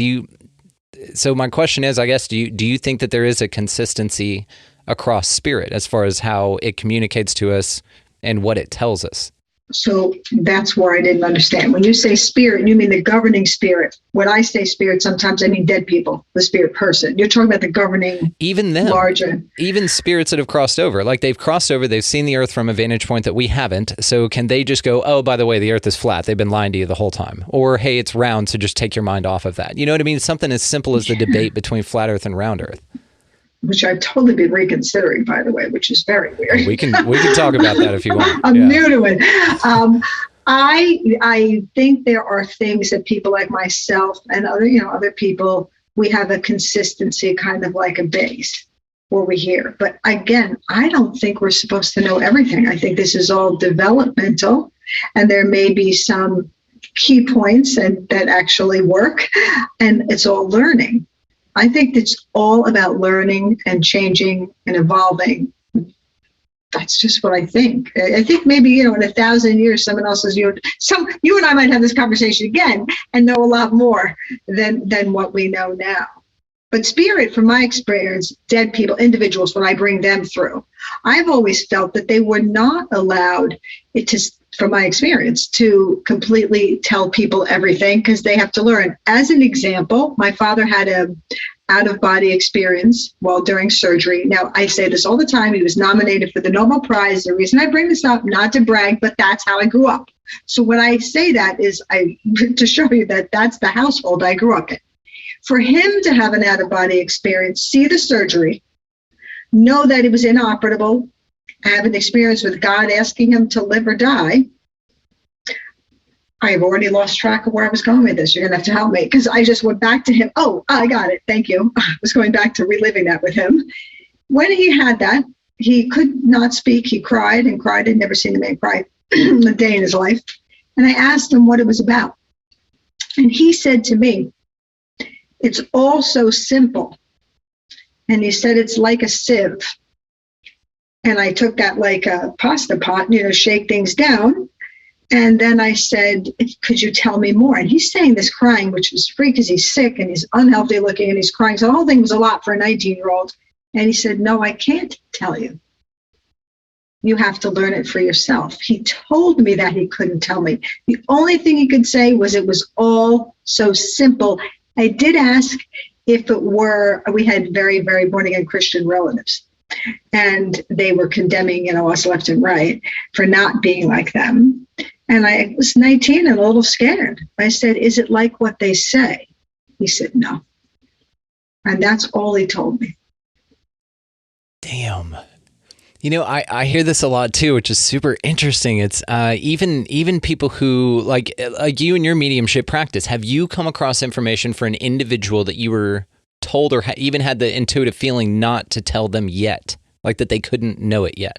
S1: So my question is, I guess, do you think that there is a consistency across spirit as far as how it communicates to us and what it tells us?
S8: So that's where I didn't understand. When you say spirit, you mean the governing spirit. When I say spirit, sometimes I mean dead people, the spirit person. You're talking about the governing,
S1: even them,
S8: larger.
S1: Even spirits that have crossed over. Like they've crossed over, they've seen the earth from a vantage point that we haven't. So can they just go, oh, by the way, the earth is flat. They've been lying to you the whole time. Or, hey, it's round, so just take your mind off of that. You know what I mean? Something as simple as the debate between flat earth and round earth.
S8: Which I've totally been reconsidering, by the way, which is very weird.
S1: We can talk about that if you want.
S8: I'm new to it. I think there are things that people like myself and other people, we have a consistency, kind of like a base where we hear. But again, I don't think we're supposed to know everything. I think this is all developmental, and there may be some key points that actually work, and it's all learning. I think it's all about learning and changing and evolving. That's just what I think. I think maybe, in 1,000 years, someone else is you and I might have this conversation again and know a lot more than what we know now. But spirit, from my experience, dead people, individuals, when I bring them through, I've always felt that they were not allowed from my experience, to completely tell people everything, because they have to learn. As an example, my father had a out-of-body experience while during surgery. Now, I say this all the time. He was nominated for the Nobel Prize. The reason I bring this up, not to brag, but that's how I grew up. So when I say that is to show you that that's the household I grew up in. For him to have an out-of-body experience, see the surgery, know that it was inoperable, have an experience with God asking him to live or die, I have already lost track of where I was going with this. You're going to have to help me, because I just went back to him. Oh, I got it. Thank you. I was going back to reliving that with him. When he had that, he could not speak. He cried and cried. I'd never seen the man cry a day in his life. And I asked him what it was about. And he said to me, it's all so simple. And he said, it's like a sieve. And I took that like a pasta pot, shake things down. And then I said, could you tell me more? And he's saying this crying, which was free because he's sick and he's unhealthy looking and he's crying. So the whole thing was a lot for a 19-year-old. And he said, no, I can't tell you. You have to learn it for yourself. He told me that he couldn't tell me. The only thing he could say was it was all so simple. I did ask if it were, we had very, very born-again Christian relatives. And they were condemning, us left and right for not being like them. And I was 19 and a little scared. I said, is it like what they say? He said, no. And that's all he told me.
S1: Damn. I hear this a lot too, which is super interesting. It's even people who like you and your mediumship practice. Have you come across information for an individual that you were told or even had the intuitive feeling not to tell them yet, like that they couldn't know it yet?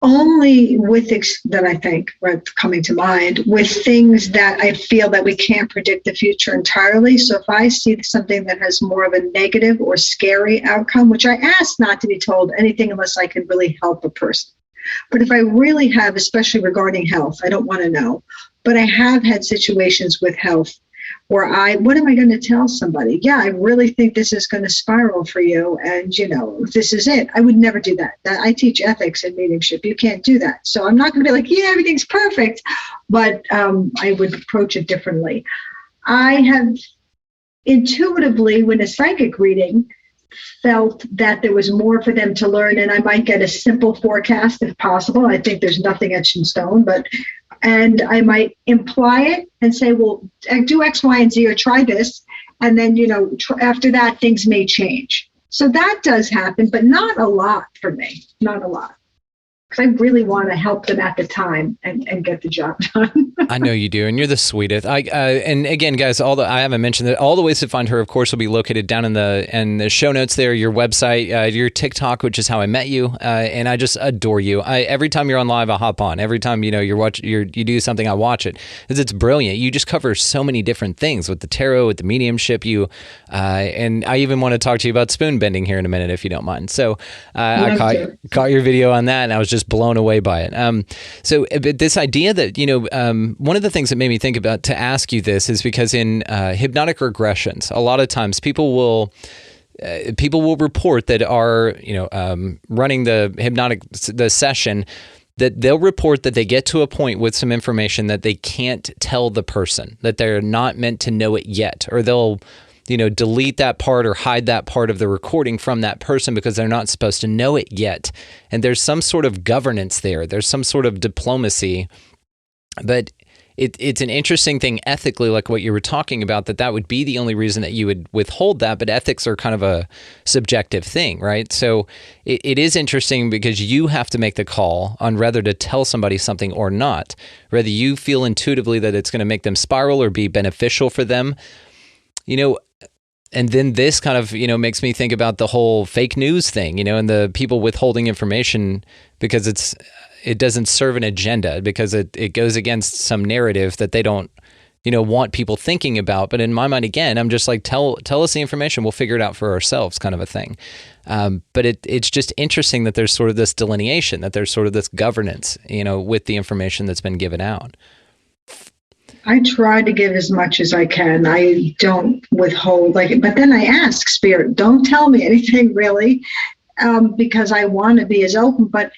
S8: Only with that I think are coming to mind, with things that I feel that we can't predict the future entirely. So if I see something that has more of a negative or scary outcome, which I ask not to be told anything unless I can really help a person. But if I really have, especially regarding health, I don't want to know, but I have had situations with health where what am I going to tell somebody? Yeah, I really think this is going to spiral for you. And, this is it. I would never do that. I teach ethics and mediumship. You can't do that. So I'm not going to be like, yeah, everything's perfect. But I would approach it differently. I have intuitively, when a psychic reading, felt that there was more for them to learn, and I might get a simple forecast if possible. I think there's nothing etched in stone, and I might imply it and say, well, do X, Y, and Z, or try this. And then, after that, things may change. So that does happen, but not a lot for me, not a lot. because I really want to help them at the time and get the job done.
S1: I know you do, and you're the sweetest. And again, guys, I haven't mentioned that all the ways to find her, of course, will be located down in the show notes there. Your website, your TikTok, which is how I met you, and I just adore you. Every time you're on live, I hop on. Every time you do something, I watch it because it's brilliant. You just cover so many different things with the tarot, with the mediumship. And I even want to talk to you about spoon bending here in a minute, if you don't mind. So I caught your video on that, and I was just blown away by it. But this idea that one of the things that made me think about to ask you this is because in hypnotic regressions, a lot of times people will report that are running the session, that they'll report that they get to a point with some information that they can't tell the person, that they're not meant to know it yet, or they'll delete that part or hide that part of the recording from that person because they're not supposed to know it yet. And there's some sort of governance there. There's some sort of diplomacy, but it's an interesting thing ethically, like what you were talking about, that would be the only reason that you would withhold that. But ethics are kind of a subjective thing, right? So it is interesting because you have to make the call on whether to tell somebody something or not, whether you feel intuitively that it's going to make them spiral or be beneficial for them. And then this kind of, makes me think about the whole fake news thing, and the people withholding information because it doesn't serve an agenda, because it goes against some narrative that they don't, want people thinking about. But in my mind, again, I'm just like, tell us the information, we'll figure it out for ourselves, kind of a thing. But it's just interesting that there's sort of this delineation, that there's sort of this governance, with the information that's been given out.
S8: I try to give as much as I can. I don't withhold, but then I ask Spirit, don't tell me anything really, because I want to be as open. But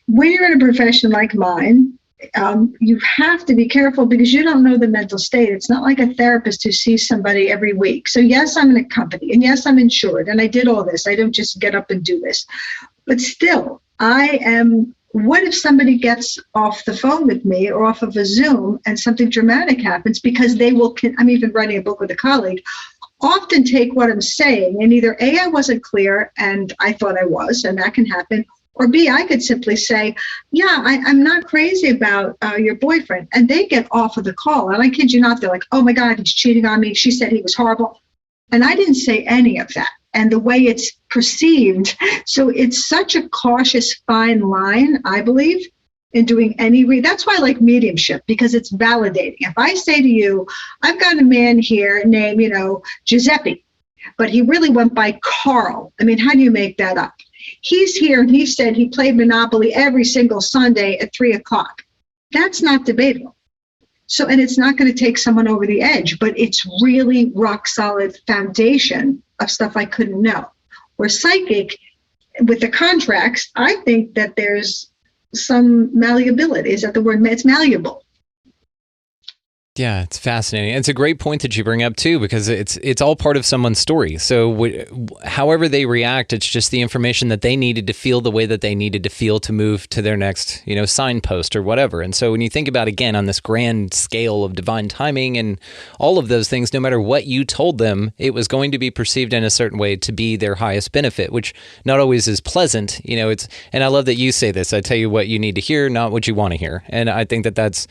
S8: when you're in a profession like mine, you have to be careful because you don't know the mental state. It's not like a therapist who sees somebody every week. So yes, I'm in a company, and yes, I'm insured, and I did all this. I don't just get up and do this. But still, what if somebody gets off the phone with me or off of a Zoom and something dramatic happens? Because I'm even writing a book with a colleague, often take what I'm saying and either A, I wasn't clear and I thought I was, and that can happen, or B, I could simply say, yeah, I'm not crazy about your boyfriend. And they get off of the call. And I kid you not, they're like, oh my God, he's cheating on me. She said he was horrible. And I didn't say any of that. And the way it's perceived. So it's such a cautious, fine line, I believe, in doing that's why I like mediumship, because it's validating. If I say to you, I've got a man here named, Giuseppe, but he really went by Carl. I mean, how do you make that up? He's here and he said he played Monopoly every single Sunday at 3:00. That's not debatable. So, and it's not going to take someone over the edge, but it's really rock solid foundation of stuff I couldn't know. Where psychic, with the contracts, I think that there's some malleability. Is that the word? It's malleable.
S1: Yeah, it's fascinating. It's a great point that you bring up too, because it's all part of someone's story. So however they react, it's just the information that they needed to feel the way that they needed to feel to move to their next, signpost or whatever. And so when you think about, again, on this grand scale of divine timing and all of those things, no matter what you told them, it was going to be perceived in a certain way to be their highest benefit, which not always is pleasant. And I love that you say this. I tell you what you need to hear, not what you want to hear. And I think that's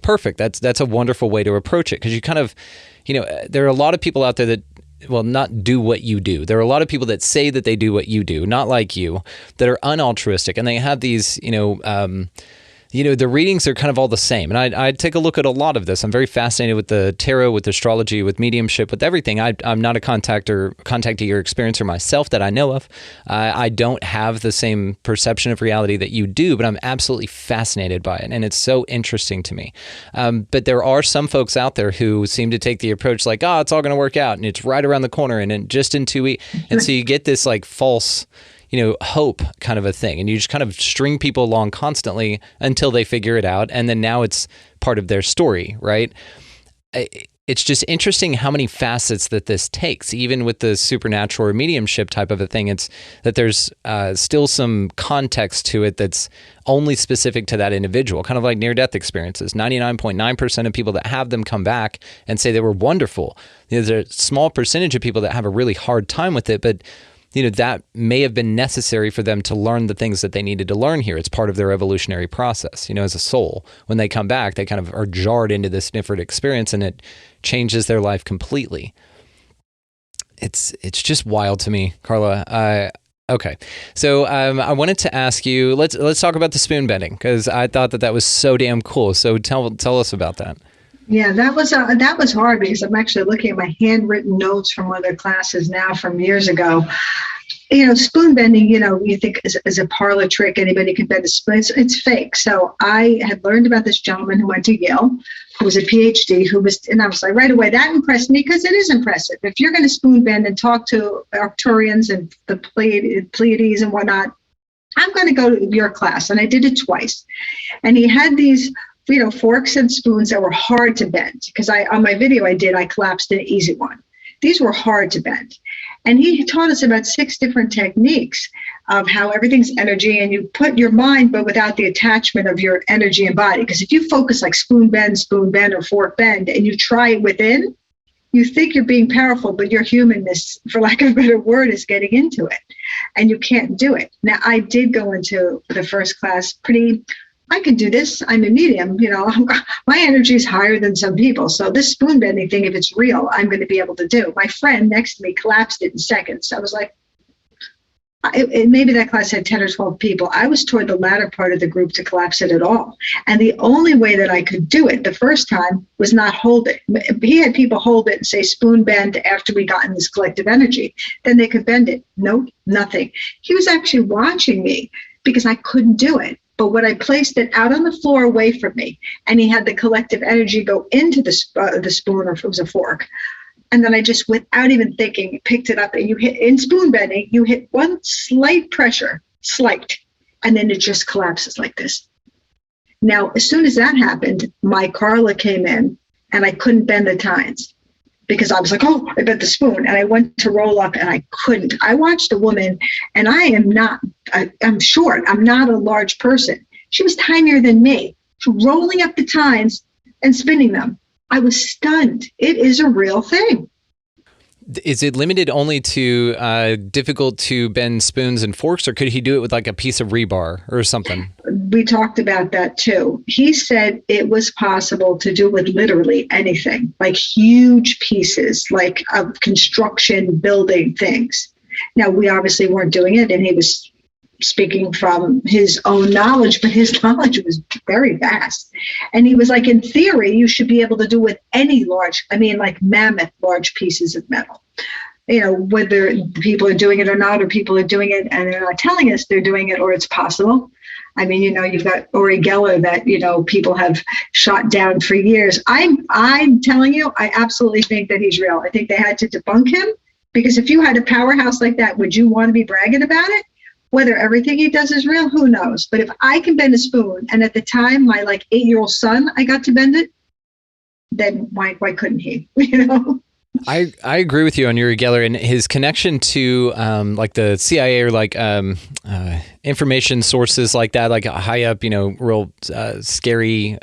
S1: perfect. That's a wonderful way to approach it, because you kind of, there are a lot of people out there that, not do what you do. There are a lot of people that say that they do what you do, not like you, that are unaltruistic, and they have these, the readings are kind of all the same. And I take a look at a lot of this. I'm very fascinated with the tarot, with astrology, with mediumship, with everything. I'm not a contactee or experiencer myself that I know of. I don't have the same perception of reality that you do, but I'm absolutely fascinated by it. And it's so interesting to me. But there are some folks out there who seem to take the approach like, it's all going to work out, and it's right around the corner, and just in 2 weeks. And so you get this like false hope kind of a thing. And you just kind of string people along constantly until they figure it out. And then now it's part of their story, right? It's just interesting how many facets that this takes, even with the supernatural or mediumship type of a thing. It's that there's still some context to it that's only specific to that individual, kind of like near-death experiences. 99.9% of people that have them come back and say they were wonderful. There's a small percentage of people that have a really hard time with it, but that may have been necessary for them to learn the things that they needed to learn here. It's part of their evolutionary process, as a soul. When they come back, they kind of are jarred into this different experience, and it changes their life completely. It's just wild to me, Carla. Okay, so I wanted to ask you. Let's talk about the spoon bending, because I thought that was so damn cool. So tell us about that.
S8: Yeah, that was hard, because I'm actually looking at my handwritten notes from one of their classes now from years ago. Spoon bending, you think is a parlor trick. Anybody can bend a spoon. It's fake. So I had learned about this gentleman who went to Yale, who was a PhD, and I was like, right away, that impressed me, because it is impressive. If you're going to spoon bend and talk to Arcturians and the Pleiades and whatnot, I'm going to go to your class. And I did it twice. And he had these forks and spoons that were hard to bend, because on my video I collapsed an easy one. These were hard to bend. And he taught us about 6 different techniques of how everything's energy, and you put your mind, but without the attachment of your energy and body. Because if you focus like spoon bend, or fork bend, and you try it within, you think you're being powerful, but your humanness, for lack of a better word, is getting into it. And you can't do it. Now, I did go into the first class I can do this. I'm a medium, my energy is higher than some people. So this spoon bending thing, if it's real, I'm going to be able to do. My friend next to me collapsed it in seconds. I was like, maybe that class had 10 or 12 people. I was toward the latter part of the group to collapse it at all. And the only way that I could do it the first time was not hold it. He had people hold it and say spoon bend after we got in this collective energy. Then they could bend it. Nope, nothing. He was actually watching me because I couldn't do it. But when I placed it out on the floor away from me, and he had the collective energy go into the spoon, or if it was a fork, and then I just, without even thinking, picked it up, and you hit, in spoon bending, you hit one slight pressure, and then it just collapses like this. Now, as soon as that happened, my Carla came in, and I couldn't bend the tines, because I was like, oh, I bent the spoon. And I went to roll up, and I couldn't. I watched a woman, and I'm short. I'm not a large person. She was tinier than me, rolling up the tines and spinning them. I was stunned. It is a real thing.
S1: Is it limited only to difficult to bend spoons and forks, or could he do it with like a piece of rebar or something?
S8: We talked about that too. He said it was possible to do with literally anything, like huge pieces, like of construction, building things. Now, we obviously weren't doing it, and he was speaking from his own knowledge, but his knowledge was very vast. And he was like, in theory, you should be able to do with any like mammoth large pieces of metal. Whether people are doing it or not, or people are doing it and they're not telling us they're doing it, or it's possible. You've got Uri Geller that, people have shot down for years. I'm telling you, I absolutely think that he's real. I think they had to debunk him, because if you had a powerhouse like that, would you want to be bragging about it? Whether everything he does is real, who knows? But if I can bend a spoon, and at the time my 8-year-old son, I got to bend it, then why couldn't he?
S1: I agree with you on Uri Geller and his connection to the CIA, or information sources like that, like high up, real scary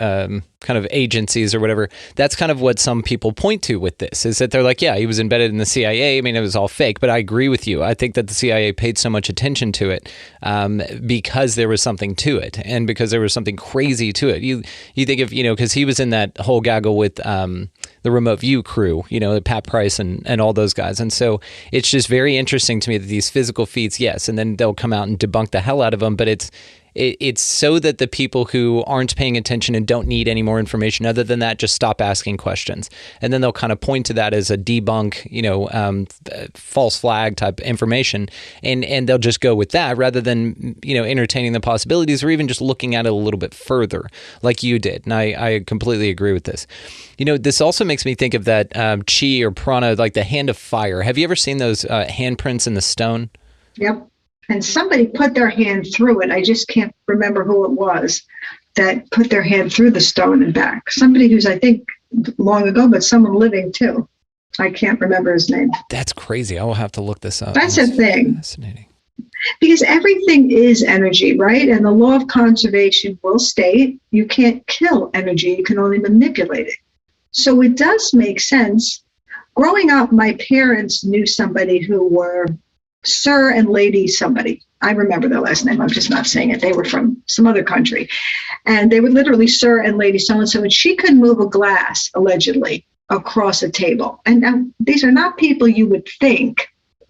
S1: kind of agencies or whatever. That's kind of what some people point to with this, is that they're like, yeah, he was embedded in the CIA. It was all fake, but I agree with you. I think that the CIA paid so much attention to it because there was something to it, and because there was something crazy to it. You think of, because he was in that whole gaggle with the Remote View crew, Pat Price and all those guys. And so it's just very interesting to me that these physical feats, yes, and then they'll come out and debunk the hell out of them, but it's so that the people who aren't paying attention and don't need any more information other than that just stop asking questions. And then they'll kind of point to that as a debunk, false flag type information. And they'll just go with that rather than, entertaining the possibilities, or even just looking at it a little bit further like you did. And I completely agree with this. This also makes me think of that chi or prana, like the hand of fire. Have you ever seen those handprints in the stone?
S8: Yep. And somebody put their hand through it. I just can't remember who it was that put their hand through the stone and back. Somebody who's, I think, long ago, but someone living too. I can't remember his name.
S1: That's crazy. I will have to look this up.
S8: That's a thing.
S1: Fascinating.
S8: Because everything is energy, right? And the law of conservation will state you can't kill energy. You can only manipulate it. So it does make sense. Growing up, my parents knew somebody who were Sir and Lady somebody. I remember their last name. I'm just not saying it. They were from some other country. And they were literally Sir and Lady so-and-so. And she could move a glass, allegedly, across a table. And now these are not people you would think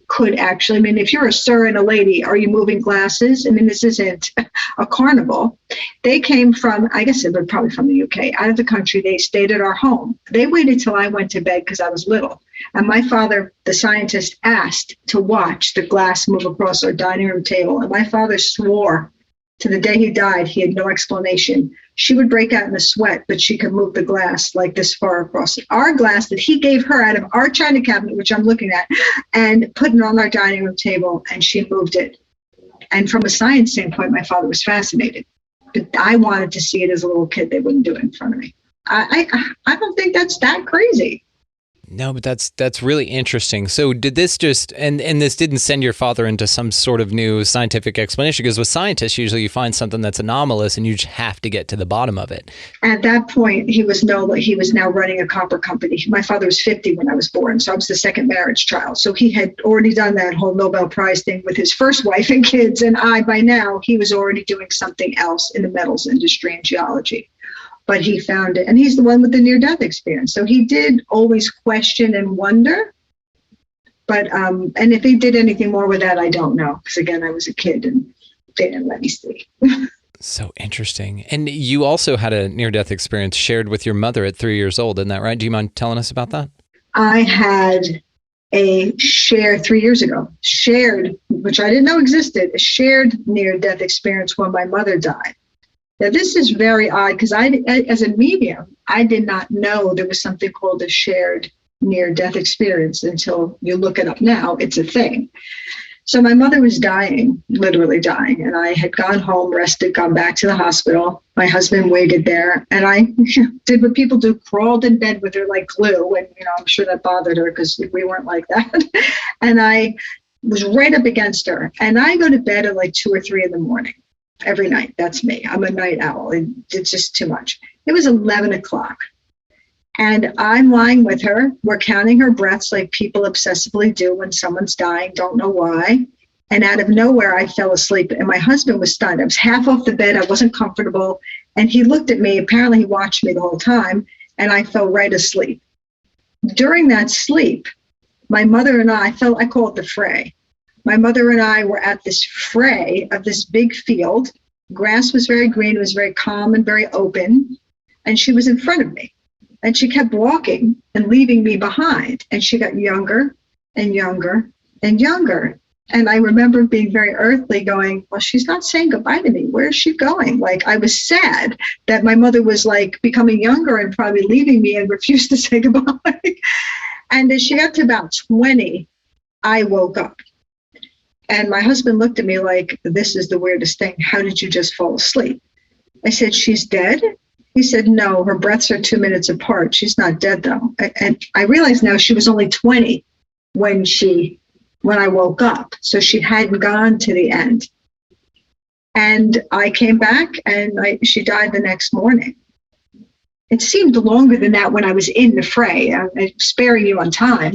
S8: could actually, I mean, if you're a sir and a lady, are you moving glasses? I mean, this isn't a carnival. They came from, I guess it was probably from the UK, out of the country. They stayed at our home. They waited till I went to bed because I was little. And my father, the scientist, asked to watch the glass move across our dining room table. And my father swore to the day he died, he had no explanation. She would break out in a sweat, but she could move the glass like this far across our glass that he gave her out of our china cabinet, which I'm looking at, and put it on our dining room table, and she moved it. And from a science standpoint, my father was fascinated. But I wanted to see it as a little kid. They wouldn't do it in front of me. I don't think that's that crazy.
S1: No, but that's really interesting. So did this just, and this didn't send your father into some sort of new scientific explanation? Because with scientists, usually you find something that's anomalous and you just have to get to the bottom of it.
S8: At that point, he was now running a copper company. My father was 50 when I was born, so I was the second marriage child. So he had already done that whole Nobel Prize thing with his first wife and kids, and by now, he was already doing something else in the metals industry and geology. But he found it, and he's the one with the near-death experience. So he did always question and wonder. But and if he did anything more with that, I don't know, because again, I was a kid and they didn't let me see.
S1: So interesting. And you also had a near-death experience shared with your mother at 3 years old, isn't that right? Do you mind telling us about that?
S8: I had a shared 3 years ago, which I didn't know existed, a shared near-death experience when my mother died. Now, this is very odd because as a medium, I did not know there was something called a shared near-death experience until you look it up now. It's a thing. So my mother was dying, literally dying, and I had gone home, rested, gone back to the hospital. My husband waited there, and I did what people do, crawled in bed with her like glue, and I'm sure that bothered her because we weren't like that. And I was right up against her, and I go to bed at like 2 or 3 in the morning. Every night. That's me. I'm a night owl. It's just too much. It was 11 o'clock. And I'm lying with her. We're counting her breaths like people obsessively do when someone's dying, don't know why. And out of nowhere, I fell asleep. And my husband was stunned. I was half off the bed. I wasn't comfortable. And he looked at me. Apparently, he watched me the whole time. And I fell right asleep. During that sleep, my mother and I call it the fray. My mother and I were at this fray of this big field. Grass was very green. It was very calm and very open. And she was in front of me. And she kept walking and leaving me behind. And she got younger and younger and younger. And I remember being very earthly going, well, she's not saying goodbye to me. Where is she going? Like, I was sad that my mother was like becoming younger and probably leaving me and refused to say goodbye. And as she got to about 20, I woke up. And my husband looked at me like, this is the weirdest thing. How did you just fall asleep? I said, she's dead? He said, no, her breaths are 2 minutes apart. She's not dead, though. And I realized now she was only 20 when I woke up. So she hadn't gone to the end. And I came back and she died the next morning. It seemed longer than that when I was in the fray. I'm sparing you on time.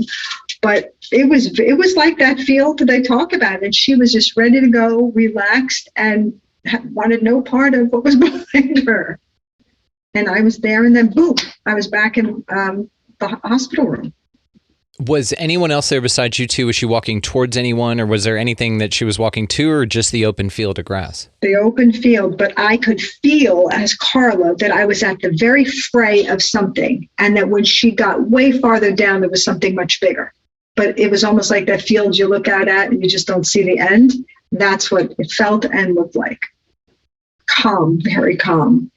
S8: But it was like that field that they talk about. And she was just ready to go, relaxed, and wanted no part of what was behind her. And I was there, and then boom, I was back in the hospital room.
S1: Was anyone else there besides you two? Was she walking towards anyone, or was there anything that she was walking to, or just the open field of grass?
S8: The open field, but I could feel as Carla that I was at the very fray of something, and that when she got way farther down, there was something much bigger. But it was almost like that field you look out at and you just don't see the end. That's what it felt and looked like. Calm, very calm.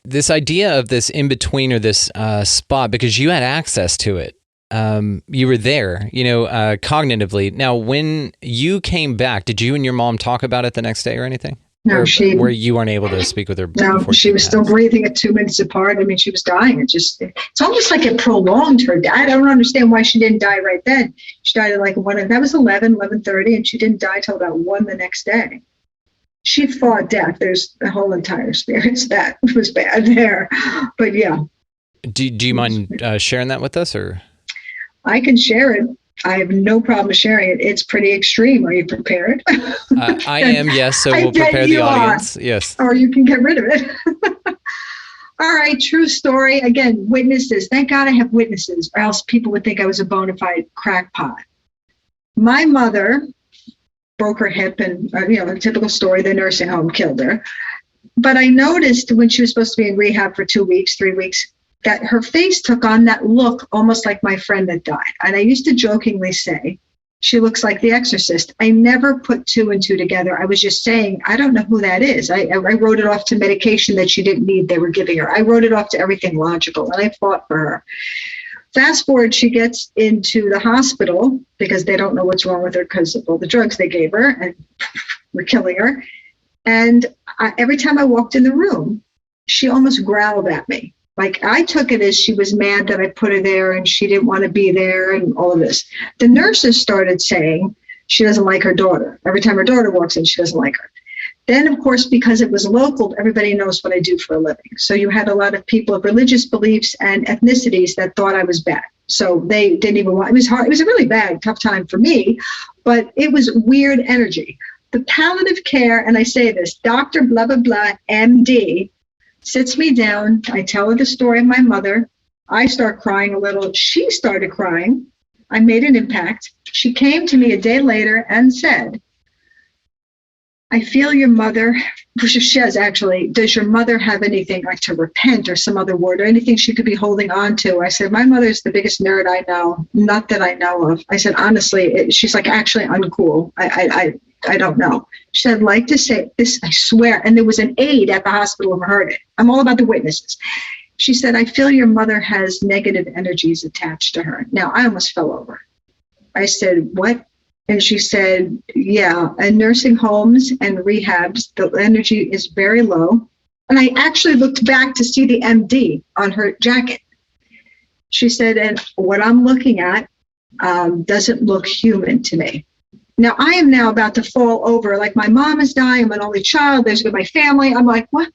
S1: This idea of this in-between or this spot, because you had access to it. You were there, cognitively. Now, when you came back, did you and your mom talk about it the next day or anything?
S8: No,
S1: where you weren't able to speak with her?
S8: No, she was still breathing at 2 minutes apart. I mean, she was dying. It's almost like it prolonged her death. I don't understand why she didn't die right then. She died at like 1, that was 11:30, and she didn't die till about 1 the next day. She fought death. There's a whole entire experience that was bad there. But yeah.
S1: Do you mind sharing that with us, or?
S8: I can share it. I have no problem sharing it. It's pretty extreme. Are you prepared?
S1: I am, yes. So we'll prepare the audience. Yes.
S8: Or you can get rid of it. All right, true story. Again, witnesses. Thank God I have witnesses, or else people would think I was a bona fide crackpot. My mother broke her hip, and a typical story, the nursing home killed her. But I noticed when she was supposed to be in rehab for 2 weeks, 3 weeks, that her face took on that look almost like my friend that died. And I used to jokingly say, she looks like the exorcist. I never put two and two together. I was just saying, I don't know who that is. I wrote it off to medication that she didn't need, they were giving her. I wrote it off to everything logical, and I fought for her. Fast forward, she gets into the hospital because they don't know what's wrong with her because of all the drugs they gave her and were killing her. And every time I walked in the room, she almost growled at me. Like, I took it as she was mad that I put her there and she didn't want to be there and all of this. The nurses started saying she doesn't like her daughter. Every time her daughter walks in, she doesn't like her. Then, of course, because it was local, everybody knows what I do for a living. So you had a lot of people of religious beliefs and ethnicities that thought I was bad. So they didn't even want, it was hard. It was a really bad, tough time for me, but it was weird energy. The palliative care, and I say this, Dr. blah, blah, blah, MD, sits me down. I tell her the story of my mother. I start crying a little. She started crying. I made an impact. She came to me a day later and said, I feel your mother, she says actually, does your mother have anything like to repent or some other word or anything she could be holding on to? I said, my mother's the biggest nerd I know, not that I know of. I said, honestly, she's like actually uncool. I don't know. She said, I'd like to say this, I swear. And there was an aide at the hospital who heard it. I'm all about the witnesses. She said, I feel your mother has negative energies attached to her. Now, I almost fell over. I said, what? And she said, yeah, in nursing homes and rehabs, the energy is very low. And I actually looked back to see the MD on her jacket. She said, and what I'm looking at doesn't look human to me. Now, I am now about to fall over, like my mom is dying, I'm an only child, there's my family. I'm like, what?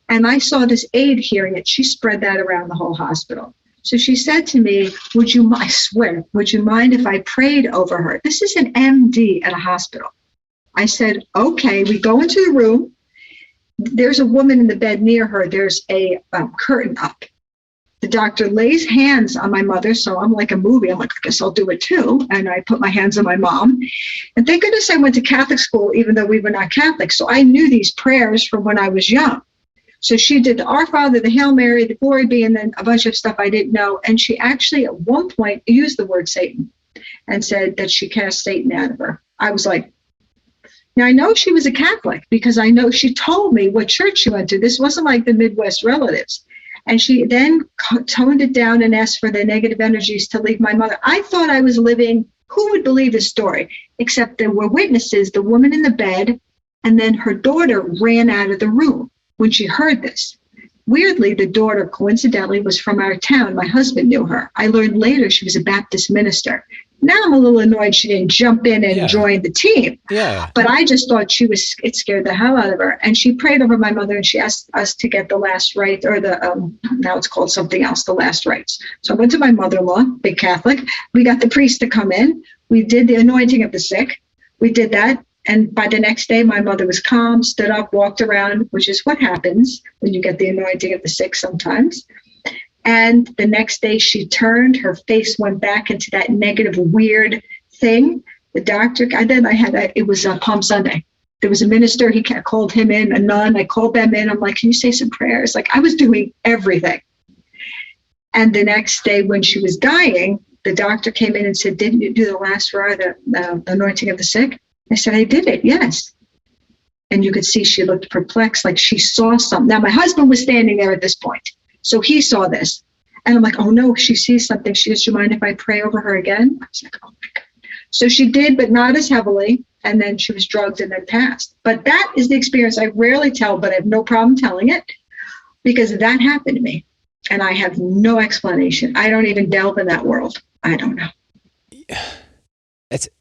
S8: And I saw this aide hearing it. She spread that around the whole hospital. So she said to me, I swear, would you mind if I prayed over her? This is an MD at a hospital. I said, okay. We go into the room. There's a woman in the bed near her. There's a curtain up. The doctor lays hands on my mother. So I'm like a movie. I'm like, I guess I'll do it too. And I put my hands on my mom. And thank goodness I went to Catholic school, even though we were not Catholic. So I knew these prayers from when I was young. So she did the Our Father, the Hail Mary, the Glory Be, and then a bunch of stuff I didn't know. And she actually at one point used the word Satan and said that she cast Satan out of her. I was like, now I know she was a Catholic because I know she told me what church she went to. This wasn't like the Midwest relatives. And she then toned it down and asked for the negative energies to leave my mother. I thought I was living, who would believe this story? Except there were witnesses, the woman in the bed, and then her daughter ran out of the room when she heard this. Weirdly, the daughter coincidentally was from our town. My husband knew her. I learned later she was a Baptist minister. Now I'm a little annoyed she didn't jump in and join the team. Yeah. But I just thought it scared the hell out of her. And she prayed over my mother and she asked us to get the last rite, or now it's called something else, the last rites. So I went to my mother-in-law, big Catholic. We got the priest to come in. We did the anointing of the sick. We did that. And by the next day, my mother was calm, stood up, walked around, which is what happens when you get the anointing of the sick sometimes. And the next day she turned, her face went back into that negative, weird thing. The doctor, it was Palm Sunday. There was a minister, he called him in, a nun, I called them in. I'm like, can you say some prayers? Like I was doing everything. And the next day when she was dying, the doctor came in and said, didn't you do the last rite, the anointing of the sick? I said, I did it, yes. And you could see she looked perplexed, like she saw something. Now my husband was standing there at this point. So he saw this. And I'm like, oh no, she sees something. She goes, do you mind if I pray over her again? I was like, oh my God. So she did, but not as heavily. And then she was drugged and then passed. But that is the experience I rarely tell, but I have no problem telling it because that happened to me. And I have no explanation. I don't even delve in that world. I don't know.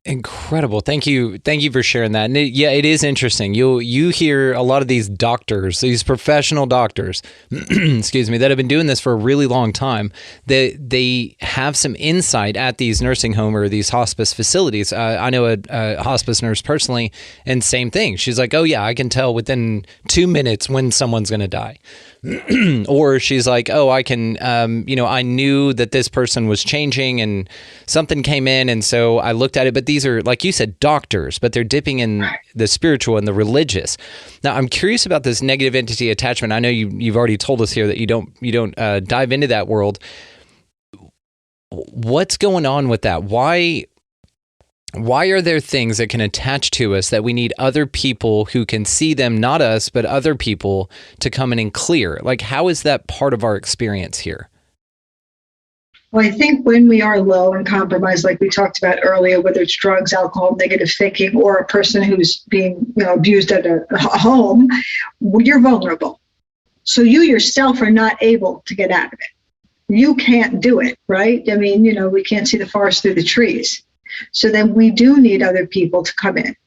S1: Incredible. Thank you. Thank you for sharing that. And it is interesting. You hear a lot of these doctors, these professional doctors, excuse me, that have been doing this for a really long time. They have some insight at these nursing home or these hospice facilities. I know a hospice nurse personally, and same thing. She's like, oh yeah, I can tell within 2 minutes when someone's going to die. Or she's like, oh, I can, I knew that this person was changing and something came in. And so I looked at it, but these are, like you said, doctors, but they're dipping in the spiritual and the religious. Now, I'm curious about this negative entity attachment. I know you've already told us here that you don't dive into that world. What's going on with that? Why are there things that can attach to us that we need other people who can see them, not us, but other people to come in and clear? Like, how is that part of our experience here?
S8: Well, I think when we are low and compromised, like we talked about earlier, whether it's drugs, alcohol, negative thinking, or a person who's being abused at a home, you're vulnerable. So you yourself are not able to get out of it. You can't do it, right? I mean, we can't see the forest through the trees. So then we do need other people to come in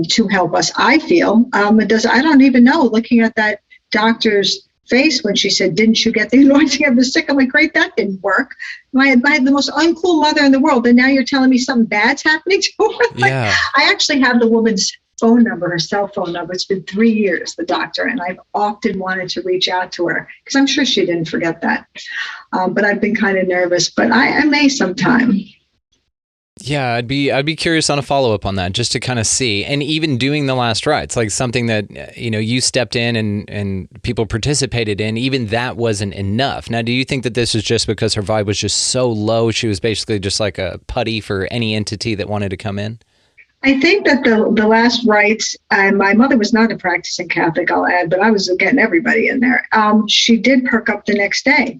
S8: to help us. I feel I don't even know. Looking at that doctor's face when she said, "Didn't you get the anointing of the sick?" I'm like, great, that didn't work. I had the most uncool mother in the world, and now you're telling me something bad's happening to her.
S1: Yeah.
S8: I actually have the woman's phone number, her cell phone number. It's been 3 years, the doctor, and I've often wanted to reach out to her because I'm sure she didn't forget that. But I've been kind of nervous. But I may sometime.
S1: Yeah, I'd be curious on a follow-up on that, just to kind of see. And even doing the last rites, like something that, you stepped in and people participated in, even that wasn't enough. Now, do you think that this is just because her vibe was just so low, she was basically just like a putty for any entity that wanted to come in?
S8: I think that the last rites, and my mother was not a practicing Catholic, I'll add, but I was getting everybody in there. She did perk up the next day.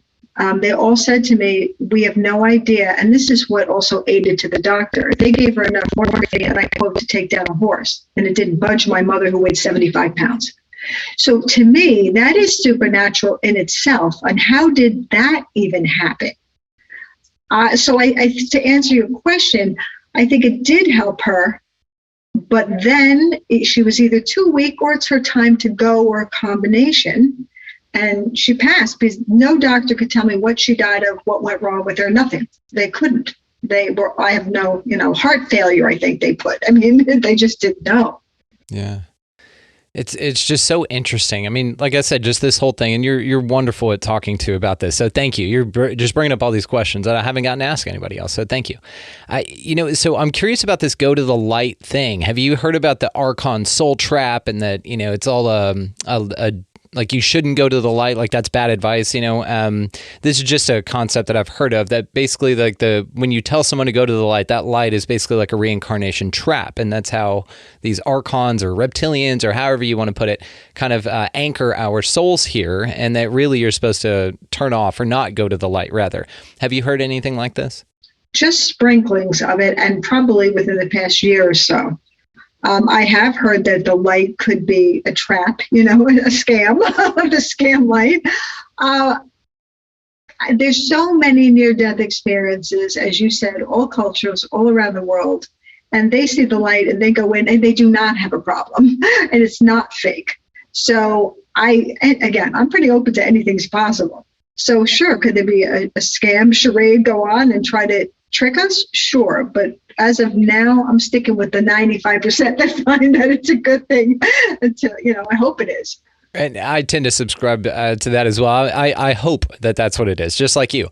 S8: They all said to me, we have no idea. And this is what also aided to the doctor. They gave her enough morphine, and I quote, to take down a horse. And it didn't budge my mother, who weighed 75 pounds. So to me, that is supernatural in itself. And how did that even happen? So to answer your question, I think it did help her. But then she was either too weak or it's her time to go, or a combination. And she passed because no doctor could tell me what she died of, what went wrong with her, nothing. They couldn't. I have no, heart failure, I think they put. I mean, they just didn't know.
S1: Yeah. It's just so interesting. I mean, like I said, just this whole thing, and you're wonderful at talking to about this. So thank you. You're just bringing up all these questions that I haven't gotten to ask anybody else. So thank you. So I'm curious about this go to the light thing. Have you heard about the Archon soul trap, and that, it's all a like you shouldn't go to the light, like that's bad advice, this is just a concept that I've heard of, that basically like when you tell someone to go to the light, that light is basically like a reincarnation trap. And that's how these archons or reptilians, or however you want to put it, kind of anchor our souls here. And that really you're supposed to turn off or not go to the light, rather. Have you heard anything like this?
S8: Just sprinklings of it, and probably within the past year or so. I have heard that the light could be a trap, a scam, the scam light. There's so many near-death experiences, as you said, all cultures, all around the world, and they see the light and they go in and they do not have a problem, and it's not fake. So I'm pretty open to anything's possible. So sure, could there be a scam charade go on and try to trick us? Sure, but as of now, I'm sticking with the 95% that find that it's a good thing. Until I hope it is.
S1: And I tend to subscribe to that as well. I hope that that's what it is, just like you.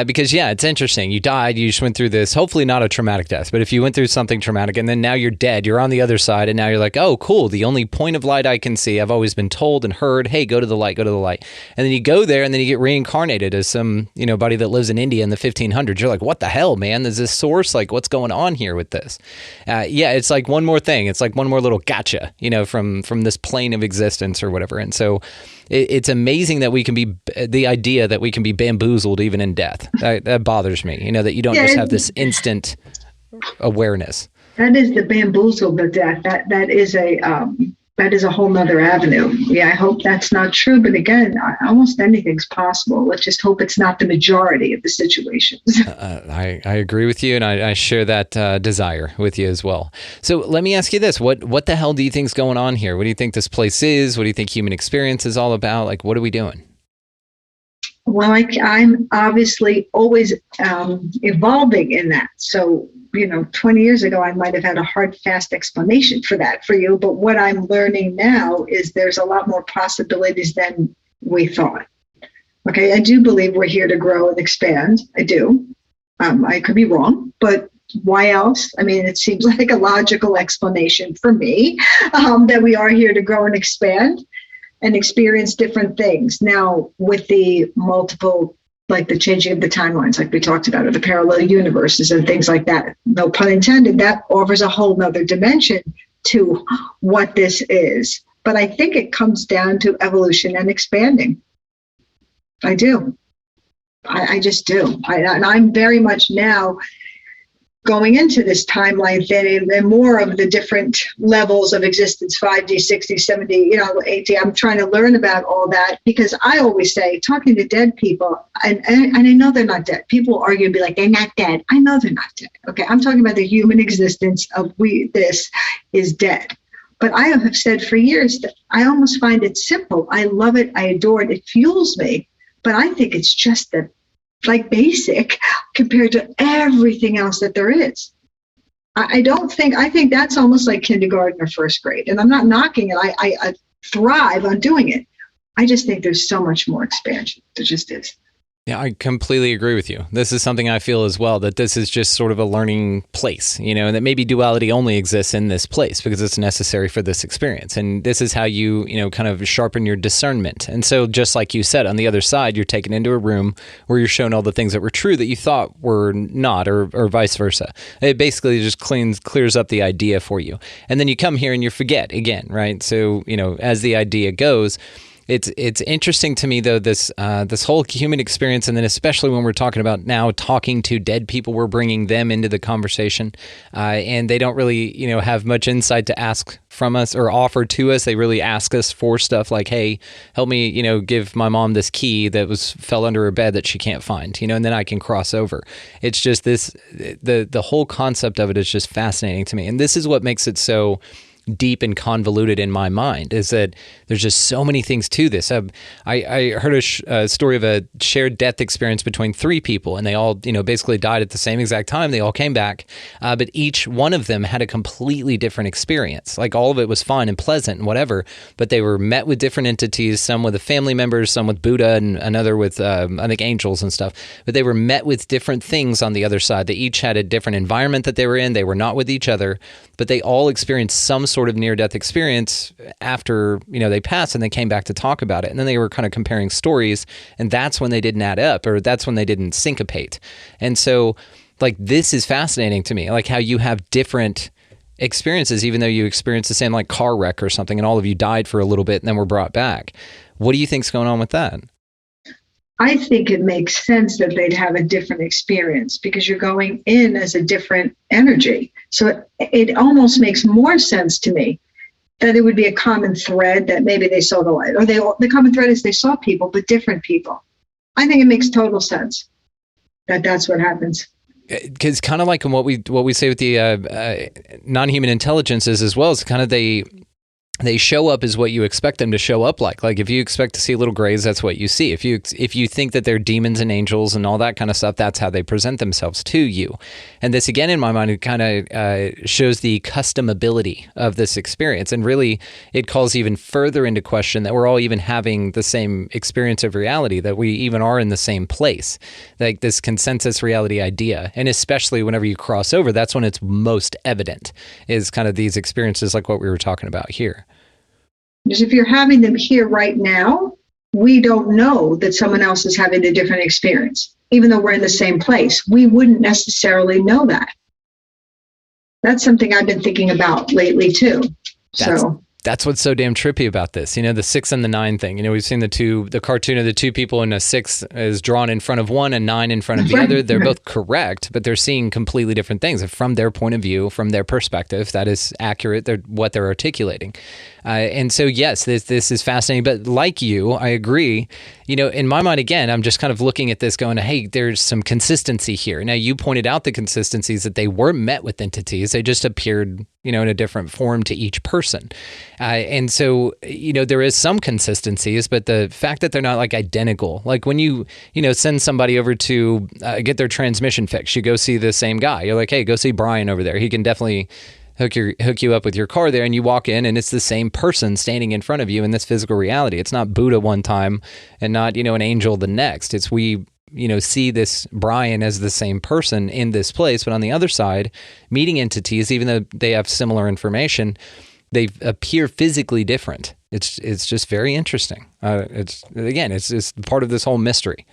S1: Because, yeah, it's interesting. You died, you just went through this, hopefully not a traumatic death, but if you went through something traumatic and then now you're dead, you're on the other side, and now you're like, oh, cool, the only point of light I can see, I've always been told and heard, hey, go to the light, go to the light. And then you go there and then you get reincarnated as some, buddy that lives in India in the 1500s. You're like, what the hell, man? Is this source? Like, what's going on here with this? Yeah, it's like one more thing. It's like one more little gotcha, from this plane of existence or whatever. And so it's amazing that we can be, the idea that we can be bamboozled even in death. That bothers me, that you don't just have this instant awareness.
S8: That is the bamboozled the death. That is a that is a whole nother avenue. Yeah, I hope that's not true. But again, almost anything's possible. Let's just hope it's not the majority of the situations.
S1: I agree with you, and I share that desire with you as well. So let me ask you this. What the hell do you think's going on here? What do you think this place is? What do you think human experience is all about? Like, what are we doing?
S8: Well, I'm obviously always evolving in that. So, 20 years ago, I might have had a hard, fast explanation for that for you. But what I'm learning now is there's a lot more possibilities than we thought. Okay, I do believe we're here to grow and expand. I do. I could be wrong, but why else? I mean, it seems like a logical explanation for me that we are here to grow and expand and experience different things. Now, with the multiple, like the changing of the timelines, like we talked about, or the parallel universes and things like that, no pun intended, that offers a whole nother dimension to what this is. But I think it comes down to evolution and expanding. I do. I just do. And I'm very much now going into this timeline thing and more of the different levels of existence, 5D, 60, 70, 80. I'm trying to learn about all that because I always say, talking to dead people, and I know they're not dead. People argue and be like, they're not dead. I know they're not dead. Okay, I'm talking about the human existence of this is dead. But I have said for years that I almost find it simple. I love it. I adore it. It fuels me. But I think it's just basic compared to everything else that there is. I think that's almost like kindergarten or first grade. And I'm not knocking it. I thrive on doing it. I just think there's so much more expansion. There just is.
S1: Yeah, I completely agree with you. This is something I feel as well, that this is just sort of a learning place, and that maybe duality only exists in this place because it's necessary for this experience. And this is how you, kind of sharpen your discernment. And so just like you said, on the other side, you're taken into a room where you're shown all the things that were true that you thought were not, or vice versa. It basically just clears up the idea for you. And then you come here and you forget again, right? So, as the idea goes, It's interesting to me, though, this whole human experience, and then especially when we're talking about now talking to dead people, we're bringing them into the conversation, and they don't really, have much insight to ask from us or offer to us. They really ask us for stuff like, hey, help me, give my mom this key that fell under her bed that she can't find, and then I can cross over. It's just the whole concept of it is just fascinating to me. And this is what makes it so deep and convoluted in my mind, is that there's just so many things to this. I heard a story of a shared death experience between 3 people, and they all, basically died at the same exact time. They all came back, but each one of them had a completely different experience. Like, all of it was fine and pleasant and whatever, but they were met with different entities, some with the family members, some with Buddha, and another with, I think, angels and stuff. But they were met with different things on the other side. They each had a different environment that they were in. They were not with each other, but they all experienced some sort of near-death experience after, they passed, and they came back to talk about it. And then they were kind of comparing stories, and that's when they didn't add up, or that's when they didn't syncopate. And so, this is fascinating to me, like how you have different experiences, even though you experienced the same, car wreck or something, and all of you died for a little bit and then were brought back. What do you think's going on with that?
S8: I think it makes sense that they'd have a different experience because you're going in as a different energy. So it almost makes more sense to me that it would be a common thread, that maybe they saw the light, or the common thread is they saw people, but different people. I think it makes total sense that that's what happens.
S1: Because kind of like in what we say with the non-human intelligences as well, is kind of they show up as what you expect them to show up like. Like, if you expect to see little grays, that's what you see. If you think that they're demons and angels and all that kind of stuff, that's how they present themselves to you. And this, again, in my mind, it kind of shows the customability of this experience. And really, it calls even further into question that we're all even having the same experience of reality, that we even are in the same place. Like this consensus reality idea. And especially whenever you cross over, that's when it's most evident, is kind of these experiences like what we were talking about here.
S8: Because if you're having them here right now, we don't know that someone else is having a different experience. Even though we're in the same place, we wouldn't necessarily know that. That's something I've been thinking about lately too.
S1: That's what's so damn trippy about this. You know, the 6 and the 9 thing. You know, we've seen the cartoon of the two people, and a 6 is drawn in front of one and 9 in front of the other. They're both correct, but they're seeing completely different things. From their point of view, from their perspective, that is accurate, what they're articulating. And so, yes, this is fascinating. But like you, I agree. You know, in my mind, again, I'm just kind of looking at this going, hey, there's some consistency here. Now, you pointed out the consistencies that they were met with entities. They just appeared, you know, in a different form to each person. And so, you know, there is some consistencies, but the fact that they're not like identical, like when you know, send somebody over to get their transmission fixed, you go see the same guy. You're like, hey, go see Brian over there. He can definitely hook you up with your car there, and you walk in and it's the same person standing in front of you in this physical reality. It's not Buddha one time and not, you know, an angel the next. It's we, you know, see this Brian as the same person in this place, but on the other side, meeting entities, even though they have similar information, they appear physically different. It's just very interesting. It's just part of this whole mystery.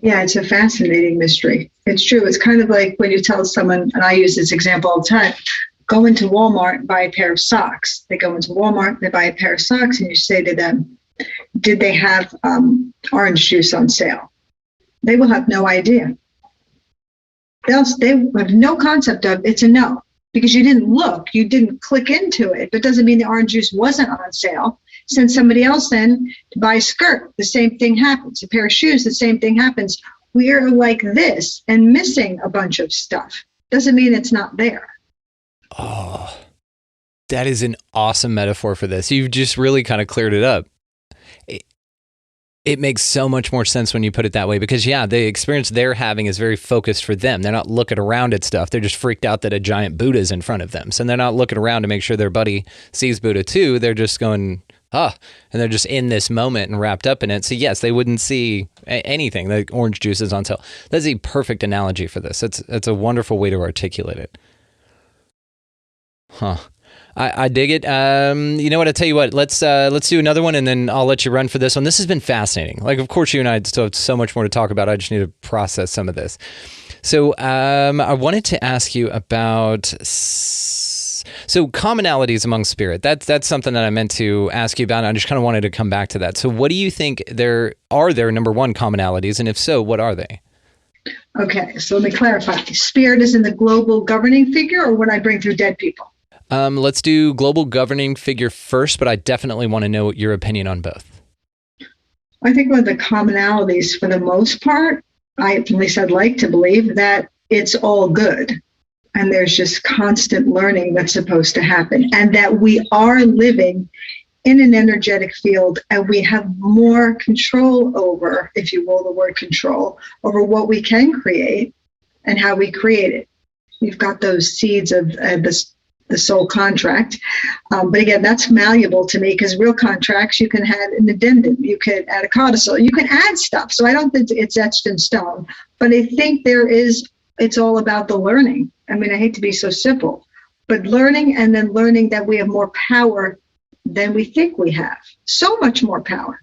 S8: Yeah, it's a fascinating mystery. It's true. It's kind of like when you tell someone, and I use this example all the time, go into Walmart and buy a pair of socks. They go into Walmart, they buy a pair of socks, and you say to them, did they have orange juice on sale? They will have no idea. They have no concept of it's a no, because you didn't look, you didn't click into it. But it doesn't mean the orange juice wasn't on sale. Send somebody else in to buy a skirt, the same thing happens. A pair of shoes, the same thing happens. We are like this and missing a bunch of stuff. Doesn't mean it's not there.
S1: Oh, that is an awesome metaphor for this. You've just really kind of cleared it up. It makes so much more sense when you put it that way, because yeah, the experience they're having is very focused for them. They're not looking around at stuff. They're just freaked out that a giant Buddha is in front of them. So they're not looking around to make sure their buddy sees Buddha too. They're just going, and they're just in this moment and wrapped up in it. So yes, they wouldn't see anything. The orange juice is on sale. That's a perfect analogy for this. It's a wonderful way to articulate it. Huh. I dig it. You know what? I'll tell you what. Let's do another one, and then I'll let you run for this one. This has been fascinating. Like, of course, you and I still have so much more to talk about. I just need to process some of this. So I wanted to ask you about commonalities among spirit. That's something that I meant to ask you about. And I just kind of wanted to come back to that. So what do you think are there, number one, commonalities? And if so, what are they?
S8: Okay, so let me clarify. Spirit is in the global governing figure, or when I bring through dead people?
S1: Let's do global governing figure first, but I definitely want to know your opinion on both.
S8: I think one of the commonalities, for the most part, at least I'd like to believe that it's all good. And there's just constant learning that's supposed to happen. And that we are living in an energetic field, and we have more control over, if you will, the word control, over what we can create and how we create it. You've got those seeds of the soul contract. But again, that's malleable to me, because real contracts, you can add an addendum, you could add a codicil, you can add stuff. So I don't think it's etched in stone, but I think it's all about the learning. I mean, I hate to be so simple, but learning, and then learning that we have more power than we think we have. So much more power.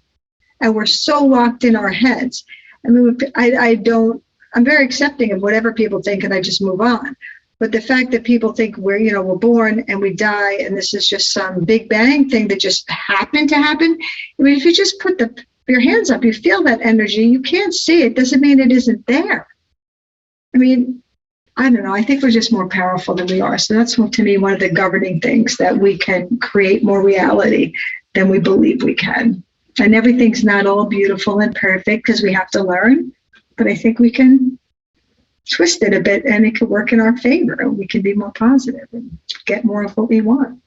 S8: And we're so locked in our heads. I mean, I'm very accepting of whatever people think, and I just move on. But the fact that people think we're born and we die, and this is just some big bang thing that just happened to happen. I mean, if you just put your hands up, you feel that energy. You can't see it. Doesn't mean it isn't there. I mean, I don't know. I think we're just more powerful than we are. So that's, to me, one of the governing things, that we can create more reality than we believe we can. And everything's not all beautiful and perfect, because we have to learn. But I think we can twist it a bit, and it could work in our favor, and we can be more positive and get more of what we want.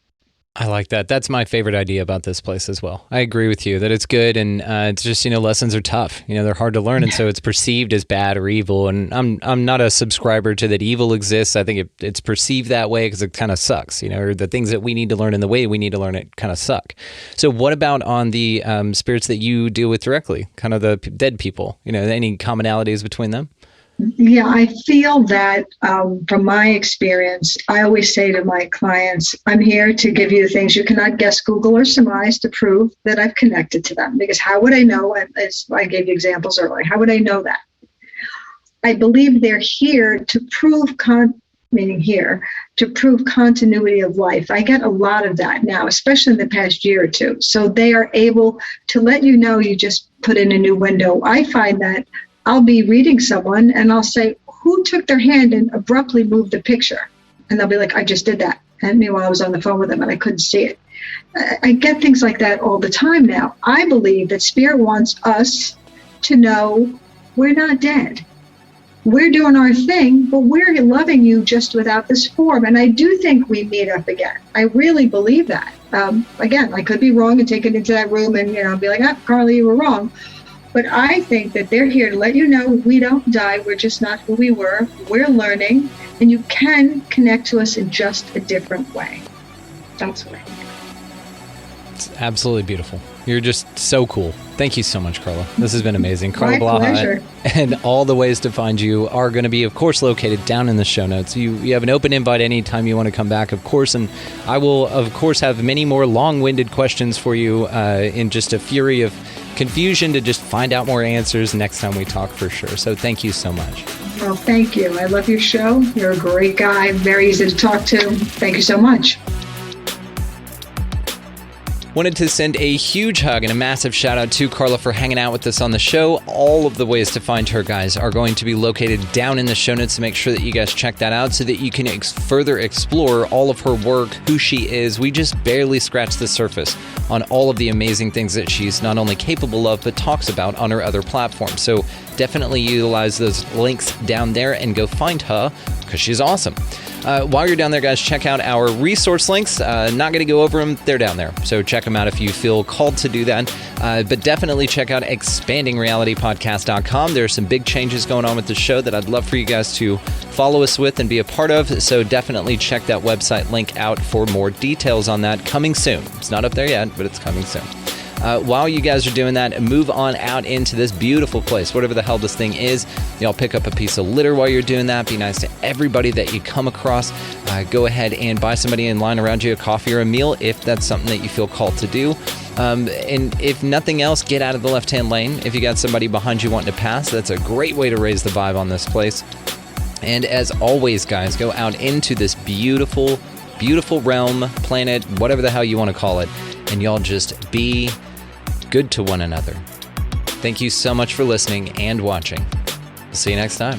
S1: I like that. That's my favorite idea about this place as well. I agree with you that it's good, and it's just, lessons are tough. They're hard to learn, and so it's perceived as bad or evil. And I'm not a subscriber to that evil exists. I think it's perceived that way because it kind of sucks, or the things that we need to learn and the way we need to learn it kind of suck. So what about on the spirits that you deal with directly, kind of the dead people? Any commonalities between them?
S8: Yeah, I feel that from my experience, I always say to my clients, I'm here to give you the things you cannot guess, Google, or surmise to prove that I've connected to them. Because how would I know? As I gave you examples earlier, how would I know that? I believe they're here to prove meaning here, to prove continuity of life. I get a lot of that now, especially in the past year or two. So they are able to let you know you just put in a new window. I find that I'll be reading someone and I'll say, who took their hand and abruptly moved the picture? And they'll be like, I just did that. And meanwhile, I was on the phone with them and I couldn't see it. I get things like that all the time now. I believe that Spirit wants us to know we're not dead. We're doing our thing, but we're loving you just without this form. And I do think we meet up again. I really believe that. Again, I could be wrong and take it into that room and, be like, Carla, you were wrong. But I think that they're here to let you know we don't die. We're just not who we were. We're learning, and you can connect to us in just a different way. That's what I think.
S1: It's absolutely beautiful. You're just so cool. Thank you so much, Carla. This has been amazing. Carla
S8: My pleasure.
S1: Blaha, and all the ways to find you are going to be, of course, located down in the show notes. You have an open invite anytime you want to come back, of course, and I will, of course, have many more long-winded questions for you in just a fury of confusion to just find out more answers next time we talk for sure. So thank you so much.
S8: Well, thank you. I love your show. You're a great guy. Very easy to talk to. Thank you so much.
S1: Wanted to send a huge hug and a massive shout out to Carla for hanging out with us on the show. All of the ways to find her, guys, are going to be located down in the show notes, so make sure that you guys check that out so that you can further explore all of her work, who she is. We just barely scratched the surface on all of the amazing things that she's not only capable of, but talks about on her other platforms. So definitely utilize those links down there and go find her, because she's awesome. While you're down there, guys, check out our resource links. Not going to go over them. They're down there. So check them out if you feel called to do that. But definitely check out expandingrealitypodcast.com. There are some big changes going on with the show that I'd love for you guys to follow us with and be a part of. So definitely check that website link out for more details on that. Coming soon. It's not up there yet, but it's coming soon. While you guys are doing that, move on out into this beautiful place, whatever the hell this thing is. Y'all pick up a piece of litter while you're doing that. Be nice to everybody that you come across. Go ahead and buy somebody in line around you a coffee or a meal if that's something that you feel called to do. And if nothing else, get out of the left-hand lane. If you got somebody behind you wanting to pass, that's a great way to raise the vibe on this place. And as always, guys, go out into this beautiful, beautiful realm, planet, whatever the hell you want to call it, and y'all just be good to one another. Thank you so much for listening and watching. See you next time.